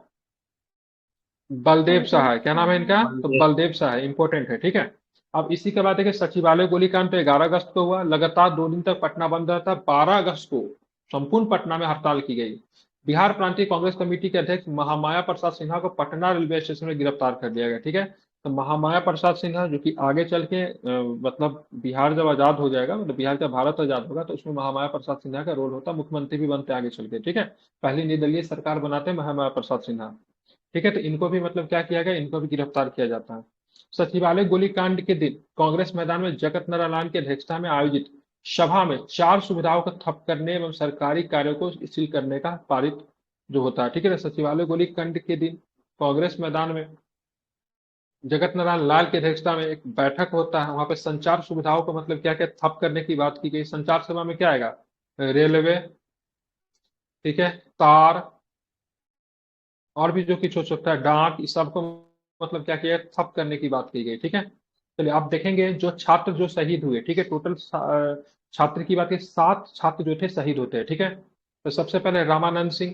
बलदेव बलदेव सहाय। क्या नाम है सहाय। इनका? तो बलदेव। बलदेव सहाय इंपॉर्टेंट है। ठीक है, अब इसी के बाद देखिए सचिवालय गोलीकांड तो 11 अगस्त को हुआ। लगातार 2 दिन तक पटना बंद रहा था। 12 अगस्त को संपूर्ण पटना में हड़ताल की गई। बिहार प्रांतीय कांग्रेस कमेटी के अध्यक्ष महामाया प्रसाद सिन्हा को पटना रेलवे स्टेशन में गिरफ्तार कर लिया गया। ठीक है, तो महामाया प्रसाद सिन्हा जो कि आगे चल के मतलब बिहार जब आजाद हो जाएगा, मतलब बिहार का भारत आजाद होगा, तो उसमें महामाया प्रसाद सिन्हा का रोल होता, मुख्यमंत्री भी बनते आगे चल के। ठीक है, पहली निर्दलीय सरकार बनाते हैं महामाया प्रसाद सिन्हा। ठीक है, तो इनको भी मतलब क्या किया गया? इनको भी गिरफ्तार किया जाता है। सचिवालय गोलीकांड के दिन कांग्रेस मैदान में जगत नारायण की अध्यक्षता में आयोजित सभा में 4 सुविधाओं को ठप करने एवं सरकारी कार्यों को सील करने का पारित जो होता है। ठीक है, तो सचिवालय गोलीकांड के दिन कांग्रेस मैदान में जगत नारायण लाल की अध्यक्षता में एक बैठक होता है। वहां पे संचार सुविधाओं को मतलब क्या क्या ठप करने की बात की गई। संचार सेवा में क्या आएगा? रेलवे, ठीक है, तार, और भी जो कुछ हो सकता है, डाक, इस सबको मतलब क्या किया? ठप करने की बात की गई। ठीक है, चलिए आप देखेंगे जो छात्र जो शहीद हुए। ठीक है, टोटल छात्र की बात है, 7 छात्र जो थे शहीद होते हैं। ठीक है, तो सबसे पहले रामानंद सिंह,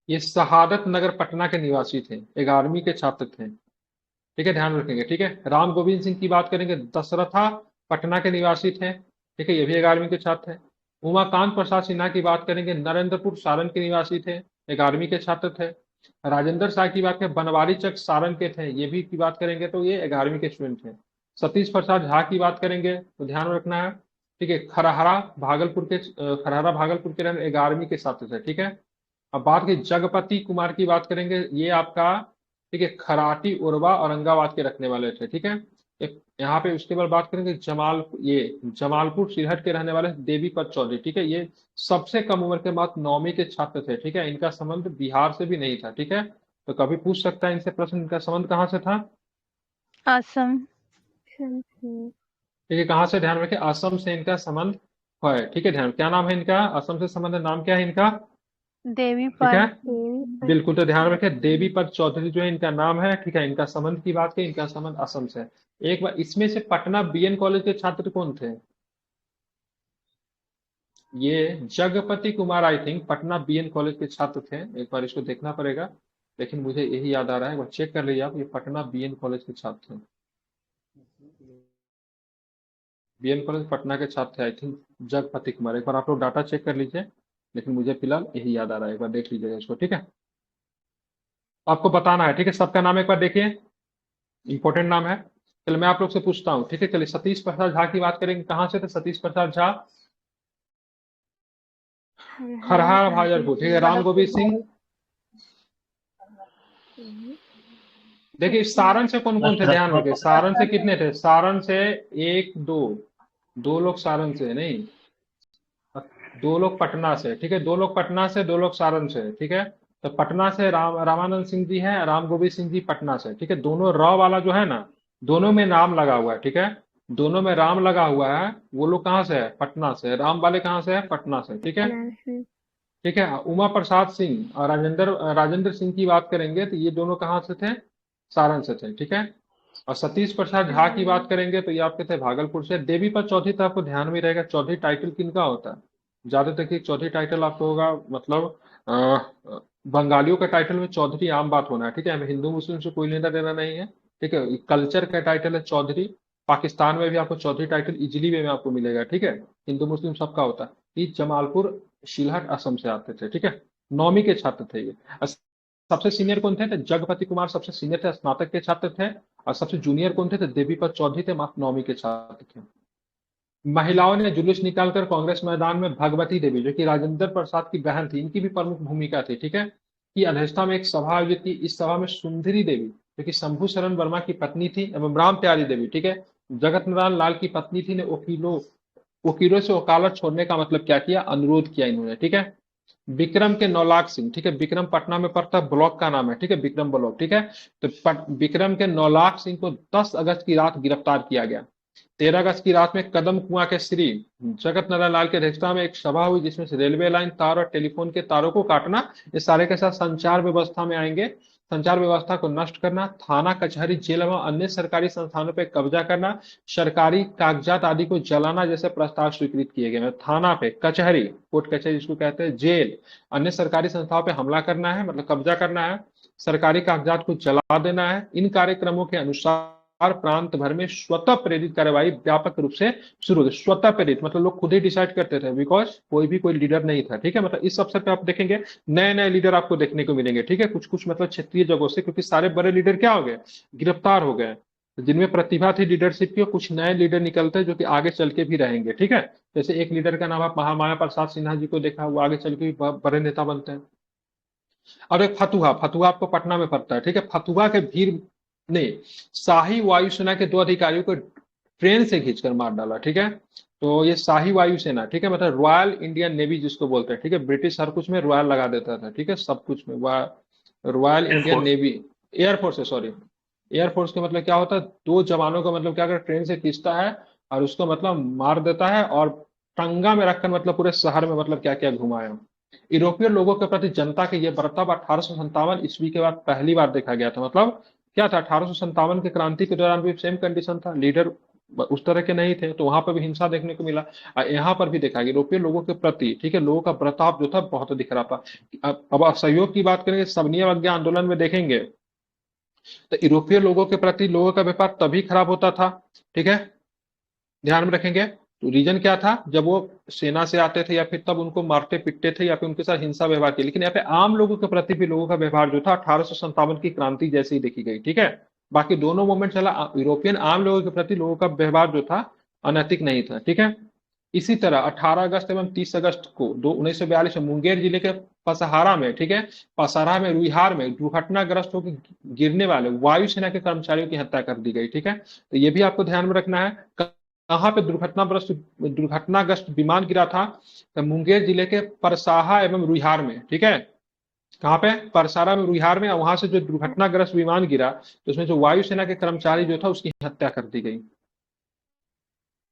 ये शहादत नगर पटना के निवासी थे, 11वीं के छात्र थे। ठीक है, ध्यान रखेंगे। ठीक है, राम गोविंद सिंह की बात करेंगे, दशरथा पटना के निवासी थे। ठीक है, ये भी 11वीं के छात्र थे। उमाकांत प्रसाद सिन्हा की बात करेंगे, नरेंद्रपुर सारण के निवासी थे, 11वीं के छात्र थे। राजेंद्र शाह की बात करें, बनवारी चक सारण के थे, ये भी की बात करेंगे तो ये 11वीं के स्टूडेंट थे। सतीश प्रसाद झा की बात करेंगे तो ध्यान रखना है। ठीक है, खरहरा भागलपुर के रहने 11वीं के छात्र थे। ठीक है, अब बात की जगपति कुमार की बात करेंगे, ये आपका, ठीक है, खराटी उरवा औरंगाबाद के रखने वाले थे। ठीक है, यहाँ पे उसके बाद बात करेंगे जमालपुर सिरहट के रहने वाले देवीपत चौधरी। ठीक है, ये सबसे कम उम्र के मात्र 9वीं के छात्र थे। ठीक है, इनका संबंध बिहार से भी नहीं था। ठीक है, तो कभी पूछ सकता है इनसे प्रश्न, इनका संबंध कहाँ से था? असम। शमशी। ठीक है, कहाँ से? ध्यान रखें, असम से इनका संबंध है। ठीक है, ध्यान, क्या नाम है इनका? असम से संबंध है, नाम क्या है इनका? देवी ठीक है, पर। देवी बिल्कुल, तो ध्यान रखें देवीपत चौधरी जो है इनका नाम है। ठीक है, इनका संबंध की बात करें, इनका संबंध असम से है। एक बार इसमें से पटना बीएन कॉलेज के छात्र कौन थे? ये Jagpati Kumar, I think Patna BN college के छात्र थे। एक बार इसको देखना पड़ेगा, लेकिन मुझे यही याद आ रहा है, एक बार चेक कर लीजिए आप, ये पटना बीएन कॉलेज के छात्र थे। बीएन कॉलेज पटना के छात्र थे आई थिंक, जगपति कुमार। एक बार आप लोग डाटा चेक कर लीजिए, लेकिन मुझे फिलहाल यही याद आ रहा है, एक बार देख लीजिएगा इसको। ठीक है, आपको बताना है। ठीक है, सबका नाम एक बार देखिए, इंपॉर्टेंट नाम है। चलिए मैं आप लोग से पूछता हूँ। ठीक है, चलिए सतीश प्रसाद झा की बात करेंगे, कहाँ से थे सतीश प्रसाद झा? खरहारा भागलपुर। ठीक है, राम गोविंद सिंह, देखिए सारण से कौन कौन थे? ध्यान रखें, सारण से कितने थे? सारण से 1 2, 2 लोग सारण से, नहीं 2 लोग पटना से। ठीक है, 2 लोग पटना से, 2 लोग सारण से। ठीक है, तो पटना से रामानंद सिंह जी हैं, राम गोविंद सिंह जी पटना से, ठीक है। दोनों र वाला जो है ना, दोनों में नाम लगा हुआ है, ठीक है। दोनों में राम लगा हुआ है, वो लोग कहाँ से है? पटना से। राम वाले कहाँ से है? पटना से, ठीक है। पटना से। ठीक है। उमा प्रसाद सिंह और राजेंद्र सिंह की बात करेंगे तो ये दोनों कहाँ से थे? सारण से थे, ठीक है। और सतीश प्रसाद झा की बात करेंगे तो ये आपके थे भागलपुर से। देवीपत चौधरी तो आपको ध्यान में रहेगा, चौधरी टाइटल किनका होता है? ज्यादातर की चौधरी टाइटल आपको होगा, मतलब बंगालियों का टाइटल में चौधरी आम बात होना है, ठीक है। हमें हिंदू मुस्लिम से कोई लेना देना नहीं है, ठीक है। कल्चर का टाइटल है चौधरी। पाकिस्तान में भी आपको चौधरी टाइटल इजिली वे में आपको मिलेगा, ठीक है। हिंदू मुस्लिम सबका होता है। ये जमालपुर शिलहट असम से आते थे, ठीक है। 9वीं के छात्र थे ये। सबसे सीनियर कौन थे? तो जगपति कुमार सबसे सीनियर थे, स्नातक के छात्र थे। और सबसे जूनियर कौन थे? तो देवीपत चौधरी थे, मात्र 9वीं के छात्र थे। महिलाओं ने जुलूस निकालकर कांग्रेस मैदान में भगवती देवी, जो कि राजेंद्र प्रसाद की बहन थी, इनकी भी प्रमुख भूमिका थी, ठीक है। की अध्यक्षता में एक सभा आयोजित की। इस सभा में सुंदरी देवी, जो कि शंभू शरण वर्मा की पत्नी थी, एवं राम प्यारी देवी, ठीक है, जगत नारायण लाल की पत्नी थी, ने वकीलों से वकालत छोड़ने का मतलब क्या किया? अनुरोध किया इन्होंने, ठीक है। विक्रम के नौलाख सिंह, ठीक है, विक्रम पटना में पड़ता है, ब्लॉक का नाम है, ठीक है, विक्रम ब्लॉक, ठीक है। तो विक्रम के नौलाख सिंह को 10 अगस्त की रात गिरफ्तार किया गया। 13 अगस्त की रात में कदम कुआं के श्री जगत नारायण लाल की अध्यक्षता में एक सभा हुई, जिसमें से रेलवे लाइन, तार और टेलीफोन के तारों को काटना, ये सारे के साथ संचार व्यवस्था में आएंगे। संचार व्यवस्था को नष्ट करना, थाना कचहरी जेल एवं अन्य सरकारी संस्थानों पर कब्जा करना, सरकारी कागजात आदि को जलाना जैसे प्रस्ताव स्वीकृत किए गए। थाना पे, कचहरी, कोर्ट कचहरी जिसको कहते हैं, जेल, अन्य सरकारी संस्थाओं पे हमला करना है, मतलब कब्जा करना है, सरकारी कागजात को जला देना है। इन कार्यक्रमों के अनुसार प्रांत भर में स्वतः प्रेरित कार्यवाही व्यापक रूप से शुरू हो गई। स्वतः प्रेरित मतलब लोग खुद ही डिसाइड करते थे, बिकॉज कोई लीडर नहीं था, ठीक है। मतलब इस अवसर पे आप देखेंगे नए नए लीडर आपको देखने को मिलेंगे, ठीक है। कुछ कुछ मतलब क्षेत्रीय जगहों से, क्योंकि सारे बड़े लीडर क्या हो गए? गिरफ्तार हो गए। जिनमें प्रतिभा थी लीडरशिप की, कुछ नए लीडर निकलते हैं जो कि आगे चल के भी रहेंगे, ठीक है। जैसे एक लीडर का नाम आप महामाया प्रसाद सिन्हा जी को देखा, वो आगे चल के भी बड़े नेता बनते हैं। और एक फतुहा, फतुहा आपको पटना में पड़ता है, ठीक है। फतुहा के भीड़ ने शाही वायुसेना के 2 अधिकारियों को ट्रेन से खींचकर मार डाला, ठीक है। तो ये शाही वायुसेना, ठीक है, मतलब रॉयल इंडियन नेवी जिसको बोलते हैं, ठीक है। ब्रिटिश हर कुछ में रॉयल लगा देता था, ठीक है, सब कुछ में रॉयल इंडियन नेवी, एयरफोर्स है, सॉरी, एयरफोर्स का मतलब क्या होता है? 2 जवानों का मतलब क्या कर ट्रेन से खींचता है और उसको मतलब मार देता है, और टंगा में रखकर मतलब पूरे शहर में मतलब क्या क्या घुमाया। यूरोपीय लोगों के प्रति जनता के ये बर्ताव 1857 ईस्वी के बाद पहली बार देखा गया था। मतलब क्या था? 1857 के क्रांति के दौरान भी सेम कंडीशन था, लीडर उस तरह के नहीं थे, तो वहां पर भी हिंसा देखने को मिला। और यहाँ पर भी देखा गया यूरोपीय लोगों के प्रति, ठीक है, लोगों का बर्ताव जो था बहुत दिख रहा था। अब असहयोग की बात करेंगे, सबनीय अवज्ञा आंदोलन में देखेंगे तो यूरोपीय लोगों के प्रति लोगों का व्यापार तभी खराब होता था, ठीक है, ध्यान में रखेंगे। तो रीजन क्या था? जब वो सेना से आते थे या फिर तब उनको मारते पीटते थे या फिर उनके साथ हिंसा व्यवहार किया। लेकिन यहाँ पे आम लोगों के प्रति भी लोगों का व्यवहार जो था 1857 की क्रांति जैसे ही देखी गई, ठीक है। बाकी दोनों मूवमेंट चला, यूरोपियन आम लोगों के प्रति लोगों का व्यवहार जो था अनैतिक नहीं था, ठीक है। इसी तरह 18 अगस्त एवं 30 अगस्त को 1942 में मुंगेर जिले के पसहारा में, ठीक है, पसहारा में रुइहार में दुर्घटनाग्रस्त होकर गिरने वाले वायुसेना के कर्मचारियों की हत्या कर दी गई, ठीक है। तो ये भी आपको ध्यान में रखना है। कहाँ पे दुर्घटनाग्रस्त विमान गिरा था? तो मुंगेर जिले के परसाहा एवं रुइहार में, ठीक है। कहाँ पे? परसारा में, रुइहार में। वहां से जो दुर्घटनाग्रस्त विमान गिरा तो उसमें जो वायुसेना के कर्मचारी जो था उसकी हत्या कर दी गई,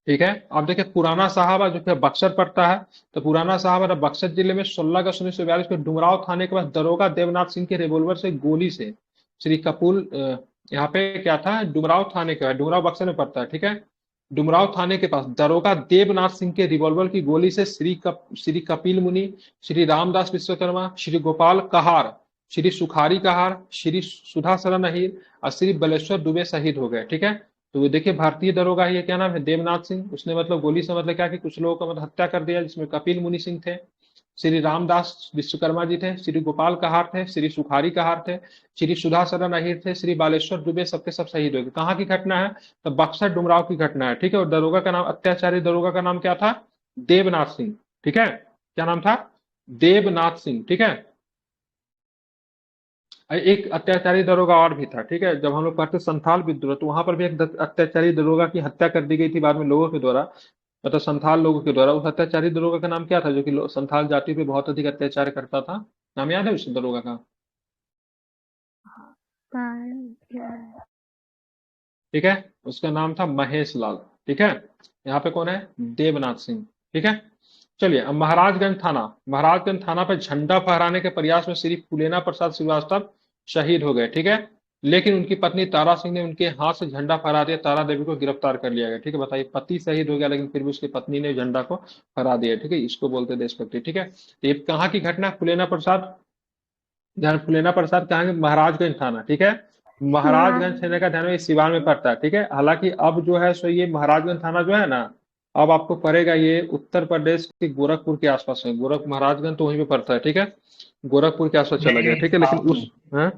ठीक है। अब देखिए पुराना साहबा जो कि बक्सर पड़ता है, तो पुराना साहबा बक्सर जिले में 16 अगस्त 1942 को डुमराव थाने के पास दरोगा देवनाथ सिंह के रिवॉल्वर से गोली से श्री कपूल, यहाँ पे क्या था? डुमराव थाने के, डुमराव बक्सर में पड़ता है, ठीक है। डुमराव थाने के पास दरोगा देवनाथ सिंह के रिवॉल्वर की गोली से श्री कपिल मुनि, श्री रामदास विश्वकर्मा, श्री गोपाल कहार, श्री सुखारी कहार, श्री सुधा शरण अहीर और श्री बलेश्वर दुबे शहीद हो गए, ठीक है। तो देखिए भारतीय दरोगा ही है, क्या नाम है? देवनाथ सिंह। उसने मतलब गोली से मतलब क्या कि कुछ लोगों का मतलब हत्या कर दिया, जिसमें कपिल मुनि सिंह थे, श्री रामदास विश्वकर्मा जी थे, श्री गोपाल कहार थे, श्री सुखारी कहार थे, श्री सुधा शरण अहीर थे, श्री बालेश्वर दुबे, सबके सब शहीद हो गए। कहाँ की घटना है? तो बक्सर डुमराव की घटना है, ठीक है। और दरोगा का नाम, अत्याचारी दरोगा का नाम क्या था? देवनाथ सिंह, ठीक है। क्या नाम था? देवनाथ सिंह, ठीक है। एक अत्याचारी दरोगा और भी था, ठीक है। जब हम लोग पढ़ते संथाल विद्रोह, तो वहां पर भी एक अत्याचारी दरोगा की हत्या कर दी गई थी बाद में लोगों के द्वारा, मतलब संथाल लोगों के द्वारा। उस अत्याचारी दरोगा का नाम क्या था जो कि संथाल जाति पे बहुत अधिक अत्याचार करता था? नाम याद है उस दरोगा का? ठीक है, उसका नाम था महेश लाल। ठीक है, यहाँ पे कौन है? देवनाथ सिंह। ठीक है, चलिए अब महाराजगंज थाना पर झंडा फहराने के प्रयास में श्री फूलेना प्रसाद श्रीवास्तव शहीद हो गए। ठीक है, लेकिन उनकी पत्नी तारा सिंह ने उनके हाथ से झंडा फहरा दिया, तारा देवी को गिरफ्तार कर लिया गया। ठीक है, बताइए, पति शहीद हो गया लेकिन फिर भी उसकी पत्नी ने झंडा को फहरा दिया। ठीक है, इसको बोलते हैं देशभक्ति। ठीक है, ये कहाँ की घटना? फूलेना प्रसाद, ध्यान, फूलेना प्रसाद कहाँ? महाराजगंज थाना। ठीक है, महाराजगंज थाने का ध्यान में सिवान में पड़ता है। ठीक है, हालांकि अब जो है सो ये महाराजगंज थाना जो है ना, अब आपको पड़ेगा ये उत्तर प्रदेश के गोरखपुर के आसपास है। महाराजगंज तो वहीं पे पड़ता है। ठीक है, गोरखपुर के आसपास चला गया। ठीक है, लेकिन उस हाँ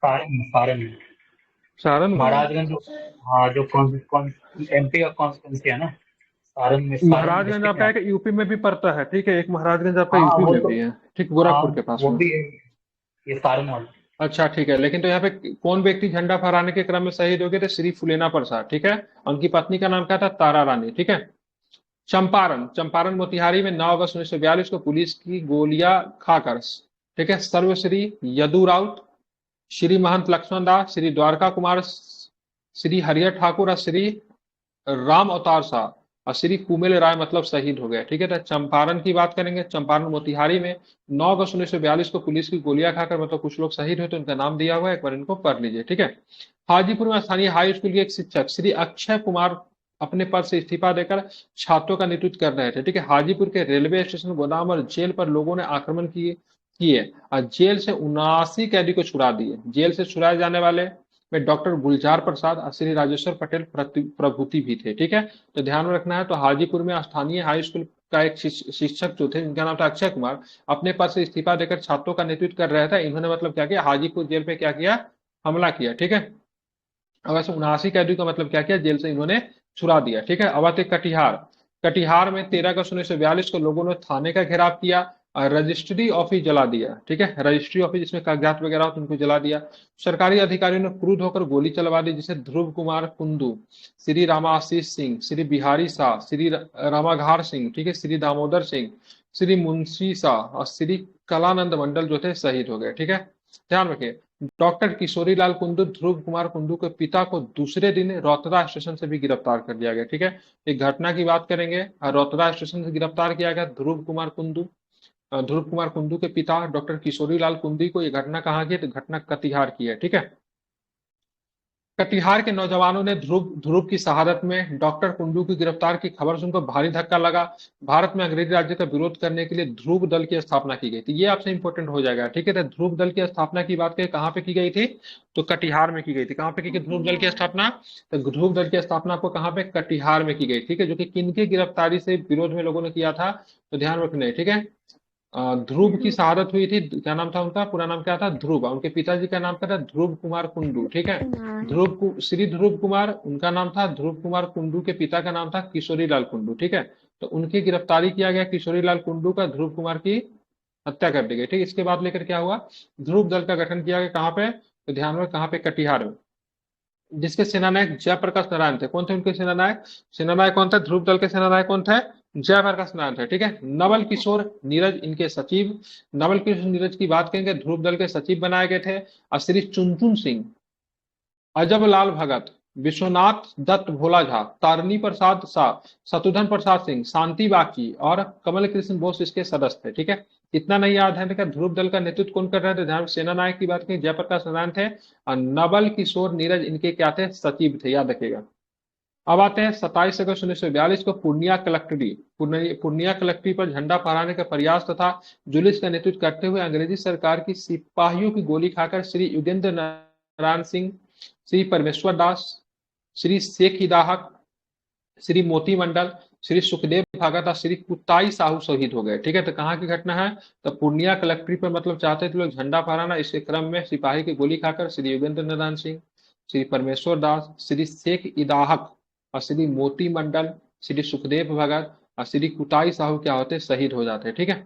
सारण में सारण में महाराजगंज हाँ, जो कौन एमपी का कॉन्स्टिट्यूंसी है ना, सारण में, सारण महाराजगंज डिस्ट्रिक्ट आपका में। एक यूपी में भी पड़ता है। ठीक है, एक महाराजगंज आपका हाँ यूपी वो में तो, भी है। ठीक, हाँ गोरखपुर के पास वो में। भी है, ये सारण वाला। अच्छा, ठीक है, लेकिन तो यहाँ पे कौन व्यक्ति झंडा फहराने के क्रम में शहीद हो गए थे? श्री फूलेना प्रसाद। ठीक है, उनकी पत्नी का नाम क्या था? तारा रानी। ठीक है, चंपारण मोतिहारी में 9 अगस्त 1942 को पुलिस की गोलियां खाकर, ठीक है, सर्वश्री यदु राउत, श्री महंत लक्ष्मण दास, श्री द्वारका कुमार, श्री हरिहर ठाकुर और श्री राम अवतार शाह और श्री कुमेल राय मतलब शहीद हो गए। ठीक है, तो चंपारण की बात करेंगे। चंपारण मोतिहारी में 9 अगस्त 1942 को पुलिस की गोलियां खाकर मतलब कुछ लोग शहीद हुए, तो उनका नाम दिया हुआ है, एक बार इनको पढ़ लीजिए। ठीक है, हाजीपुर में स्थानीय हाई स्कूल के एक शिक्षक श्री अक्षय कुमार अपने पद से इस्तीफा देकर छात्रों का नेतृत्व कर रहे थे। ठीक है, हाजीपुर के रेलवे स्टेशन, गोदाम और जेल पर लोगों ने आक्रमण किए और जेल से 79 कैदी को छुड़ा दिए। जेल से छुड़ाए जाने वाले में डॉक्टर गुलजार प्रसाद और श्री राजेश्वर पटेल प्रभूति भी थे। ठीक है, तो ध्यान में रखना है। तो हाजीपुर में स्थानीय हाई स्कूल का एक शिक्षक जो थे, जिनका नाम था अक्षय कुमार, अपने पद से इस्तीफा देकर छात्रों का नेतृत्व कर रहे थे। इन्होंने मतलब क्या किया? हाजीपुर जेल पे क्या किया? हमला किया। ठीक है, अब ऐसे 79 कैदी का मतलब क्या किया? जेल से इन्होंने छुड़ा दिया। ठीक है, अब आते कटिहार में 13 अगस्त 1942 को लोगों ने थाने का घेराव किया और रजिस्ट्री ऑफिस जला दिया। ठीक है, रजिस्ट्री ऑफिस जिसमें कागजात वगैरह होते उनको जला दिया। सरकारी अधिकारियों ने क्रुद्ध होकर गोली चलवा दी, जिसे ध्रुव कुमार कुंदू, श्री रामाशीष सिंह, श्री बिहारी शाह, श्री रामाघार सिंह, ठीक है, श्री दामोदर सिंह, श्री मुंशी शाह और श्री कलानंद मंडल जो थे शहीद हो गए। ठीक है, ध्यान रखिए, डॉक्टर किशोरी लाल कुंदू, ध्रुव कुमार कुंदू के पिता को दूसरे दिन रौतरा स्टेशन से भी गिरफ्तार कर लिया गया। ठीक है, एक घटना की बात करेंगे। रौतरा स्टेशन से गिरफ्तार किया गया ध्रुव कुमार कुंदू के पिता डॉक्टर किशोरी लाल कुंदी को। ये घटना कहाँ की है? तो घटना कटिहार की है। ठीक है, कटिहार के नौजवानों ने ध्रुव की शहादत में डॉक्टर कुंडू की गिरफ्तार की खबर सुनकर भारी धक्का लगा। भारत में अंग्रेजी राज्य का विरोध करने के लिए ध्रुव दल की स्थापना की गई थी। ये आपसे इंपॉर्टेंट हो जाएगा। ठीक है, तो ध्रुव दल की स्थापना की बात करें, कहाँ पे की गई थी? तो कटिहार में की गई थी। कहाँ पे की गई ध्रुव दल की स्थापना? तो ध्रुव दल की स्थापना को कहाँ पे? कटिहार में की गई। ठीक है, जो कि किनकी गिरफ्तारी से विरोध में लोगों ने किया था, तो ध्यान रखना। ठीक है, ध्रुव की शहादत हुई थी। क्या नाम था उनका? पूरा नाम क्या था? ध्रुव। उनके पिताजी का नाम क्या था? ध्रुव कुमार कुंडू। ठीक है, श्री ध्रुव कुमार उनका नाम था। ध्रुव कुमार कुंडू के पिता का नाम था किशोरी लाल कुंडू। ठीक है, तो उनकी गिरफ्तारी किया गया, किशोरी लाल कुंडू का, ध्रुव कुमार की हत्या कर दी गई। ठीक, इसके बाद लेकर क्या हुआ? ध्रुव दल का गठन किया गया। कहाँ पे? तो ध्यान में, कहाँ पे? कटिहार में, जिसके सेनानायक जयप्रकाश नारायण थे। कौन थे उनके सेनानायक कौन थे? ध्रुव दल के सेनानायक कौन थे? जयप्रकाश नारायण थे। ठीक है, नवल किशोर नीरज इनके सचिव। नवल किशोर नीरज की बात करेंगे, ध्रुव दल के सचिव बनाए गए थे। और श्री चुनचुन सिंह, अजब लाल भगत, विश्वनाथ दत्त भोला झा, तारणी प्रसाद शाह, शत्रुघ्न प्रसाद सिंह, शांति बाकी और कमल कृष्ण बोस इसके सदस्य थे। ठीक है, इतना नहीं याद है कि ध्रुव दल का नेतृत्व कौन कर रहे थे? ध्यान, सेना नायक की बात करें, जयप्रकाश नारायण थे और नवल किशोर नीरज इनके क्या थे? सचिव थे, याद रखिएगा। अब आते हैं 27 अगस्त 1942 को पूर्णिया कलेक्ट्री पर झंडा फहराने का प्रयास तथा जुलूस का नेतृत्व करते हुए अंग्रेजी सरकार की सिपाहियों की गोली खाकर श्री युगेंद्र नारायण सिंह, श्री परमेश्वर दास, श्री शेख हिदाहक, श्री मोती मंडल, श्री सुखदेव भगत और श्री कुताई साहू शहीद हो गए। ठीक है, तो कहाँ की घटना है? तो पूर्णिया कलेक्ट्री पर मतलब चाहते थे लोग झंडा फहराना, इसके क्रम में सिपाही की गोली खाकर श्री योगेंद्र नारायण सिंह, श्री परमेश्वर दास, श्री शेख इदाहक और श्री मोती मंडल, श्री सुखदेव भगत और श्री कुताई साहू क्या होते? शहीद हो जाते। ठीक है,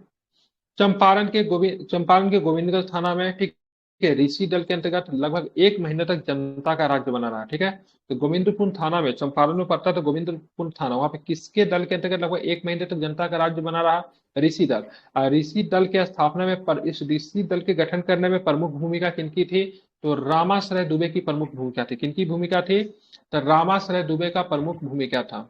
चंपारण के गोविंदगंज थाना में, ठीक है, ऋषि दल के अंतर्गत लगभग 1 महीने तक जनता का राज्य बना रहा। ठीक है, तो गोविंदपुर थाना में, चंपारण में पड़ता है, तो गोविंदपुर थाना, वहां पे किसके दल के अंतर्गत लगभग 1 महीने तक जनता का राज्य बना रहा? ऋषि दल। ऋषि दल के स्थापना में इस ऋषि दल के गठन करने में प्रमुख भूमिका किनकी थी? तो रामाश्रय दुबे की प्रमुख भूमिका थी। किनकी भूमिका थी? तो रामाश्रय दुबे का प्रमुख भूमिका था।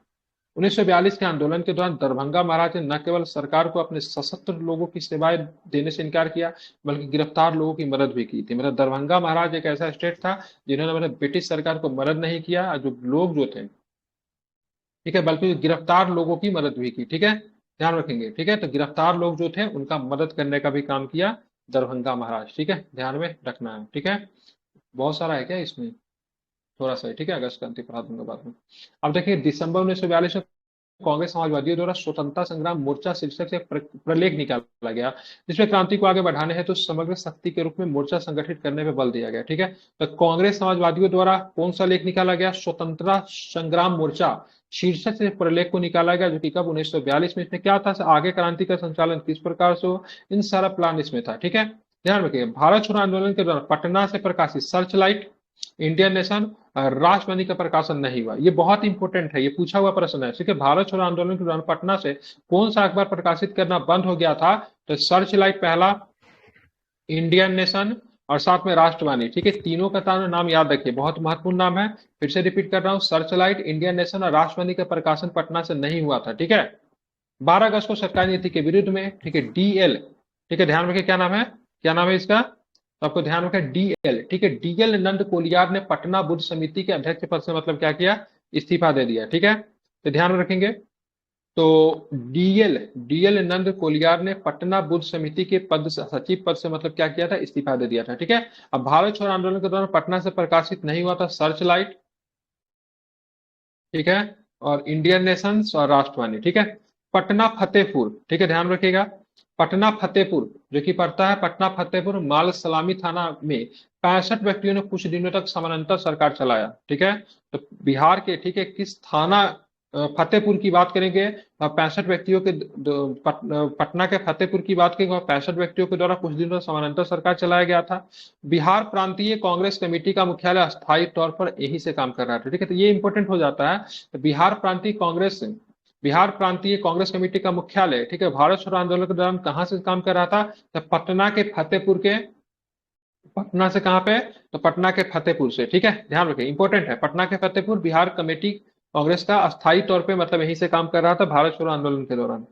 1942 के आंदोलन के दौरान दरभंगा महाराज ने न केवल सरकार को अपने सशस्त्र लोगों की सेवाएं देने से इनकार किया, बल्कि गिरफ्तार लोगों की मदद भी की थी। मतलब दरभंगा महाराज एक ऐसा स्टेट था जिन्होंने मतलब ब्रिटिश सरकार को मदद नहीं किया, और जो लोग जो थे, ठीक है, बल्कि गिरफ्तार लोगों की मदद भी की। ठीक है, ध्यान रखेंगे। ठीक है, तो गिरफ्तार लोग जो थे उनका मदद करने का भी काम किया दरभंगा महाराज। ठीक है, ध्यान में रखना है। ठीक है, बहुत सारा है क्या इसमें? थोड़ा सा है। ठीक है, अगस्त क्रांति पढ़ा दूंगा बाद में। अब देखिए, दिसंबर 1942 में कांग्रेस समाजवादियों द्वारा स्वतंत्रता संग्राम मोर्चा शीर्षक से प्रलेख निकाला गया, जिसमें क्रांति को आगे बढ़ाने हेतु समग्र शक्ति के रूप में मोर्चा संगठित करने पर बल दिया गया। ठीक है, तो कांग्रेस समाजवादियों द्वारा कौन सा लेख निकाला गया? स्वतंत्रता संग्राम मोर्चा शीर्षक से प्रलेख को निकाला गया, जो कि कब? 1942 में। इसमें क्या था? आगे क्रांति का संचालन किस प्रकार से हो, इन सारा प्लान इसमें था। ठीक है, ध्यान रखिए। भारत छोड़ो आंदोलन के दौरान पटना से प्रकाशित सर्च लाइट, इंडियन नेशन, राष्ट्रवादी का प्रकाशन नहीं हुआ। ये बहुत इंपॉर्टेंट है, ये पूछा हुआ प्रश्न है। ठीक है, भारत छोड़ो आंदोलन के दौरान पटना से कौन सा अखबार प्रकाशित करना बंद हो गया था? तो सर्च लाइट पहला, इंडियन नेशन और साथ में राष्ट्रवादी। ठीक है, तीनों का नाम याद रखिए, बहुत महत्वपूर्ण नाम है। फिर से रिपीट कर रहा हूँ, सर्च लाइट, इंडियन नेशन और राष्ट्रवादी का प्रकाशन पटना से नहीं हुआ था। ठीक है, 12 अगस्त को सरकारी नीति के विरुद्ध में, ठीक है, डीएल, ठीक है, ध्यान रखिए, क्या नाम है? क्या नाम है इसका? तो आपको ध्यान रखें, डीएल। ठीक है, डीएल नंद कोलियार ने पटना बुद्ध समिति के अध्यक्ष पद से मतलब क्या किया? इस्तीफा दे दिया। ठीक है, तो ध्यान में रखेंगे। तो डीएल डीएल नंद कोलियार ने पटना बुद्ध समिति के पद सचिव पद से मतलब क्या किया था? इस्तीफा दे दिया था। ठीक है, अब भारत छोड़ो आंदोलन के दौरान पटना से प्रकाशित नहीं हुआ था सर्च लाइट, ठीक है, और इंडियन नेशन और राष्ट्रवादी। ठीक है, पटना फतेहपुर, ठीक है, ध्यान रखिएगा, पटना फतेहपुर जो कि पड़ता है पटना फतेहपुर माल सलामी थाना में 65 व्यक्तियों ने कुछ दिनों तक समानांतर सरकार चलाया। ठीक है, तो बिहार के, ठीक है, किस थाना फतेहपुर की बात करेंगे, 65 व्यक्तियों के पटना के फतेहपुर की बात करेंगे, 65 व्यक्तियों के द्वारा कुछ दिनों तक समानांतर सरकार चलाया गया था। बिहार प्रांतीय कांग्रेस कमेटी का मुख्यालय अस्थायी तौर पर यही से काम कर रहा था। ठीक है, तो ये इंपॉर्टेंट हो जाता है। तो बिहार प्रांतीय कांग्रेस कमेटी का मुख्यालय, ठीक है, भारत छोड़ो आंदोलन के दौरान कहां से काम कर रहा था? तो पटना के फतेहपुर के, पटना से कहां पे? तो पटना के फतेहपुर से। ठीक है, ध्यान रखें, इंपॉर्टेंट है, पटना के फतेहपुर बिहार कमेटी कांग्रेस का अस्थायी तौर पे मतलब यहीं से काम कर रहा था भारत छोड़ो आंदोलन के दौरान।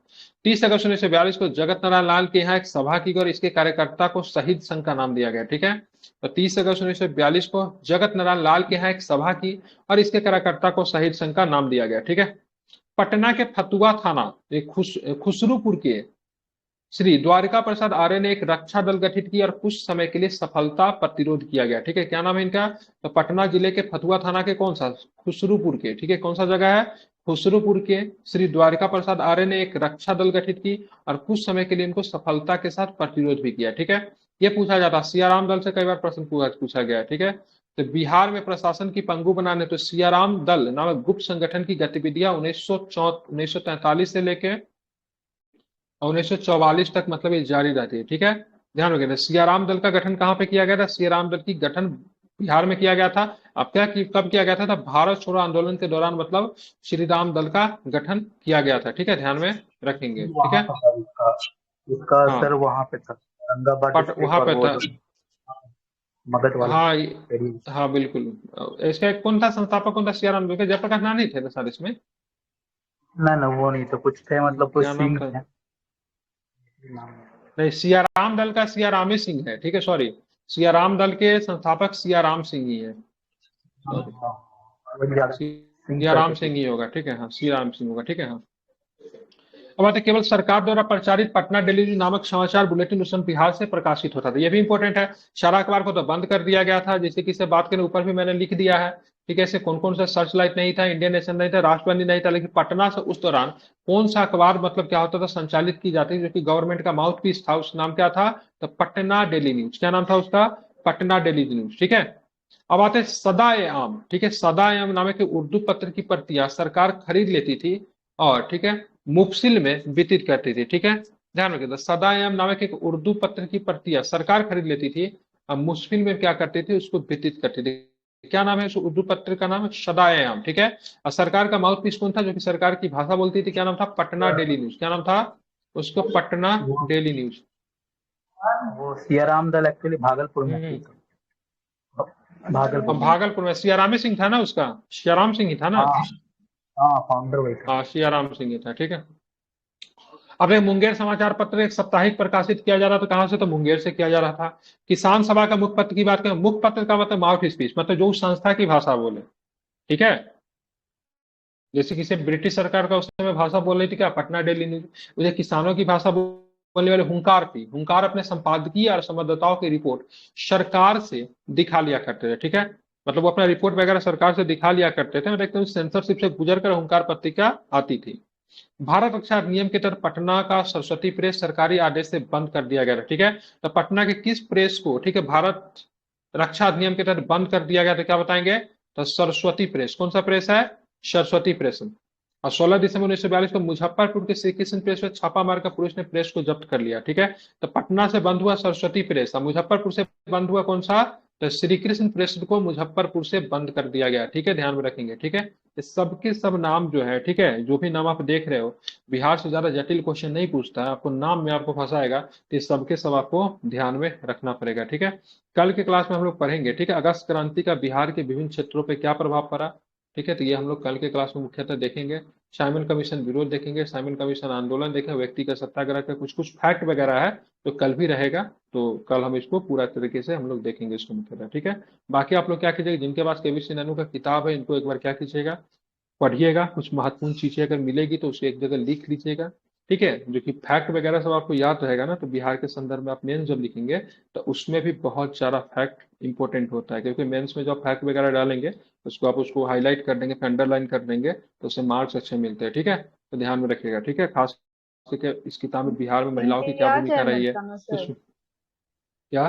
30 अगस्त 1942 को जगत नारायण लाल के यहाँ एक सभा की गई और इसके कार्यकर्ता को शहीद संघ का नाम दिया गया। ठीक है, तो 30 अगस्त 1942 को जगत नारायण लाल के यहाँ एक सभा की और इसके कार्यकर्ता को शहीद संघ का नाम दिया गया। ठीक है, पटना के फतुहा थाना खुसरूपुर के श्री द्वारिका प्रसाद आर्य ने एक रक्षा दल गठित की और कुछ समय के लिए सफलता प्रतिरोध किया गया। ठीक है, क्या नाम है इनका? तो पटना जिले के फतुहा थाना के कौन सा? खुसरूपुर के। ठीक है, कौन सा जगह है? खुसरूपुर के श्री द्वारिका प्रसाद आर्य ने एक रक्षा दल गठित की और कुछ समय के लिए इनको सफलता के साथ प्रतिरोध भी किया। ठीक है, ये पूछा जाता है, सियाराम दल से कई बार प्रश्न पूछा गया है। ठीक है, तो बिहार में प्रशासन की पंगु बनाने, तो सियाराम दल नामक गुप्त संगठन की गतिविधियां 1943 से लेकर 1944 तक मतलब ये जारी रहती है। ठीक है, ध्यान रखिए, सियाराम दल का गठन कहाँ पे किया गया था? सियाराम दल की गठन बिहार में किया गया था। अब कब किया गया था? भारत छोड़ो आंदोलन के दौरान मतलब श्री राम दल का गठन किया गया था। ठीक है, ध्यान में रखेंगे। ठीक है, इसका हाँ, असर वहां पे था, औरंगाबाद वहां पे था। मगध वाला। हाँ, हाँ बिल्कुल। इसका कौन था संस्थापक, कौन था? सियाराम दल के जयप्रकाश नारायण थे सर इसमें? ना वो नहीं तो कुछ थे, मतलब कुछ क्या नाम सिंह था? थे। नहीं, सियाराम दल का सियारामी सिंह है। ठीक है, सॉरी, सियाराम दल के संस्थापक सियाराम सिंह ही है। सियाराम सिंह ही होगा। ठीक है, हाँ, सियाराम सिंह होगा। ठीक है, हाँ। अब बात है, केवल सरकार द्वारा प्रचारित पटना डेली न्यूज नामक समाचार बुलेटिन उस समय बिहार से प्रकाशित होता था। ये भी इंपॉर्टेंट है, सारा अखबार को तो बंद कर दिया गया था, जैसे कि बात करें ऊपर भी मैंने लिख दिया है। ठीक है, ऐसे कौन कौन सा सर्च लाइट नहीं था, इंडियन नेशन नहीं था, राष्ट्रवादी नहीं था, लेकिन पटना से उस दौरान कौन सा अखबार मतलब क्या होता था, संचालित की जाती जो कि गवर्नमेंट का माउथ पीस था, उस नाम क्या था? तो पटना डेली न्यूज। क्या नाम था उसका? Patna daily news. ठीक है, अब आते हैं सदा ए आम। ठीक है, सदा ए आम नामक उर्दू पत्र की प्रतियां सरकार खरीद लेती थी और, ठीक है, मुफसिल में वितरित करती थी। ठीक है, ध्यान रखिए, सदा ए आम नामक एक उर्दू पत्र की प्रतियां सरकार खरीद लेती थी अब मुस्फिल में क्या करती थी, उसको व्यतीत करती थी। क्या नाम है उस उर्दू पत्र का? नाम है शदाएयाम, ठीक है। और सरकार का माउथ पीस कौन था जो कि सरकार की भाषा बोलती थी? क्या नाम था? Patna daily news. क्या नाम था उसको? पटना वो डेली न्यूज। वो सियाराम दल एक्चुअली भागलपुर में थी, भागलपुर अब में। भागलपुर में सियाराम सिंह था ना, उसका सियाराम सिंह ही था ना। हाँ हाँ, फाउंडर वही था। हाँ, सियाराम सिंह ही था, ठीक है। अब एक मुंगेर समाचार पत्र एक साप्ताहिक प्रकाशित किया जा रहा था, कहां से? तो मुंगेर से किया जा रहा था। किसान सभा का मुखपत्र की बात करें, मुखपत्र का मतलब माउथ स्पीच, मतलब जो उस संस्था की भाषा बोले, ठीक है। जैसे किसी ब्रिटिश सरकार का उस समय भाषा बोल रही थी क्या? Patna daily news. उसे किसानों की भाषा बोलने वाले हुंकार थी। हुंकार अपने संपादकीय और संवाददाताओं की रिपोर्ट सरकार से दिखा लिया करते थे, ठीक है। मतलब वो अपना रिपोर्ट वगैरह सरकार से दिखा लिया करते थे, मतलब एकदम सेंसरशिप से गुजर कर हुंकार पत्रिका आती थी। भारत रक्षा अधिनियम के तहत पटना का सरस्वती प्रेस सरकारी आदेश से बंद कर दिया गया था, ठीक है। तो पटना के किस प्रेस को, ठीक है, भारत रक्षा अधिनियम के तहत बंद कर दिया गया था, क्या बताएंगे? तो सरस्वती प्रेस। कौन सा प्रेस है? सरस्वती प्रेस। और 16 दिसंबर 1942 को मुजफ्फरपुर के श्री कृष्ण प्रेस में छापा मारकर पुलिस ने प्रेस को जब्त कर लिया, ठीक है। तो पटना से बंद हुआ सरस्वती प्रेस और मुजफ्फरपुर से बंद हुआ कौन सा? तो श्री कृष्ण प्रेस को मुजफ्फरपुर से बंद कर दिया गया, ठीक है। ध्यान में रखेंगे, ठीक है। ये सबके सब नाम जो है, ठीक है, जो भी नाम आप देख रहे हो, बिहार से ज्यादा जटिल क्वेश्चन नहीं पूछता है, आपको नाम में आपको फंसाएगा, तो ये सबके सब आपको ध्यान में रखना पड़ेगा, ठीक है। कल के क्लास में हम लोग पढ़ेंगे, ठीक है, अगस्त क्रांति का बिहार के विभिन्न क्षेत्रों पर क्या प्रभाव पड़ा, ठीक है। तो ये हम लोग कल के क्लास में मुख्यतः देखेंगे। साइमन कमीशन विरोध देखेंगे, साइमन कमीशन आंदोलन देखेंगे, व्यक्तिगत सत्याग्रह का कुछ कुछ फैक्ट वगैरह है तो कल भी रहेगा। तो कल हम इसको पूरा तरीके से हम लोग देखेंगे इसको मुख्यतः, ठीक है। बाकी आप लोग क्या कीजिएगा, जिनके पास केबीसी नैनो का किताब है, इनको एक बार क्या कीजिएगा, पढ़िएगा। कुछ महत्वपूर्ण चीजें अगर मिलेगी तो उसे एक जगह लिख लीजिएगा, ठीक है। जो कि फैक्ट वगैरह सब आपको याद रहेगा ना, तो बिहार के संदर्भ में आप मेंस जब लिखेंगे तो उसमें भी बहुत सारा फैक्ट इंपॉर्टेंट होता है, क्योंकि मेंस में जब फैक्ट वगैरह डालेंगे उसको आप उसको हाईलाइट कर देंगे, अंडरलाइन कर देंगे, तो उससे मार्क्स अच्छे मिलते हैं, ठीक है। तो ध्यान में रखिएगा, ठीक है। खास करके इस किताब में बिहार में महिलाओं की हिंदी क्या आ भूमिका जाए रही है ना उस सर? क्या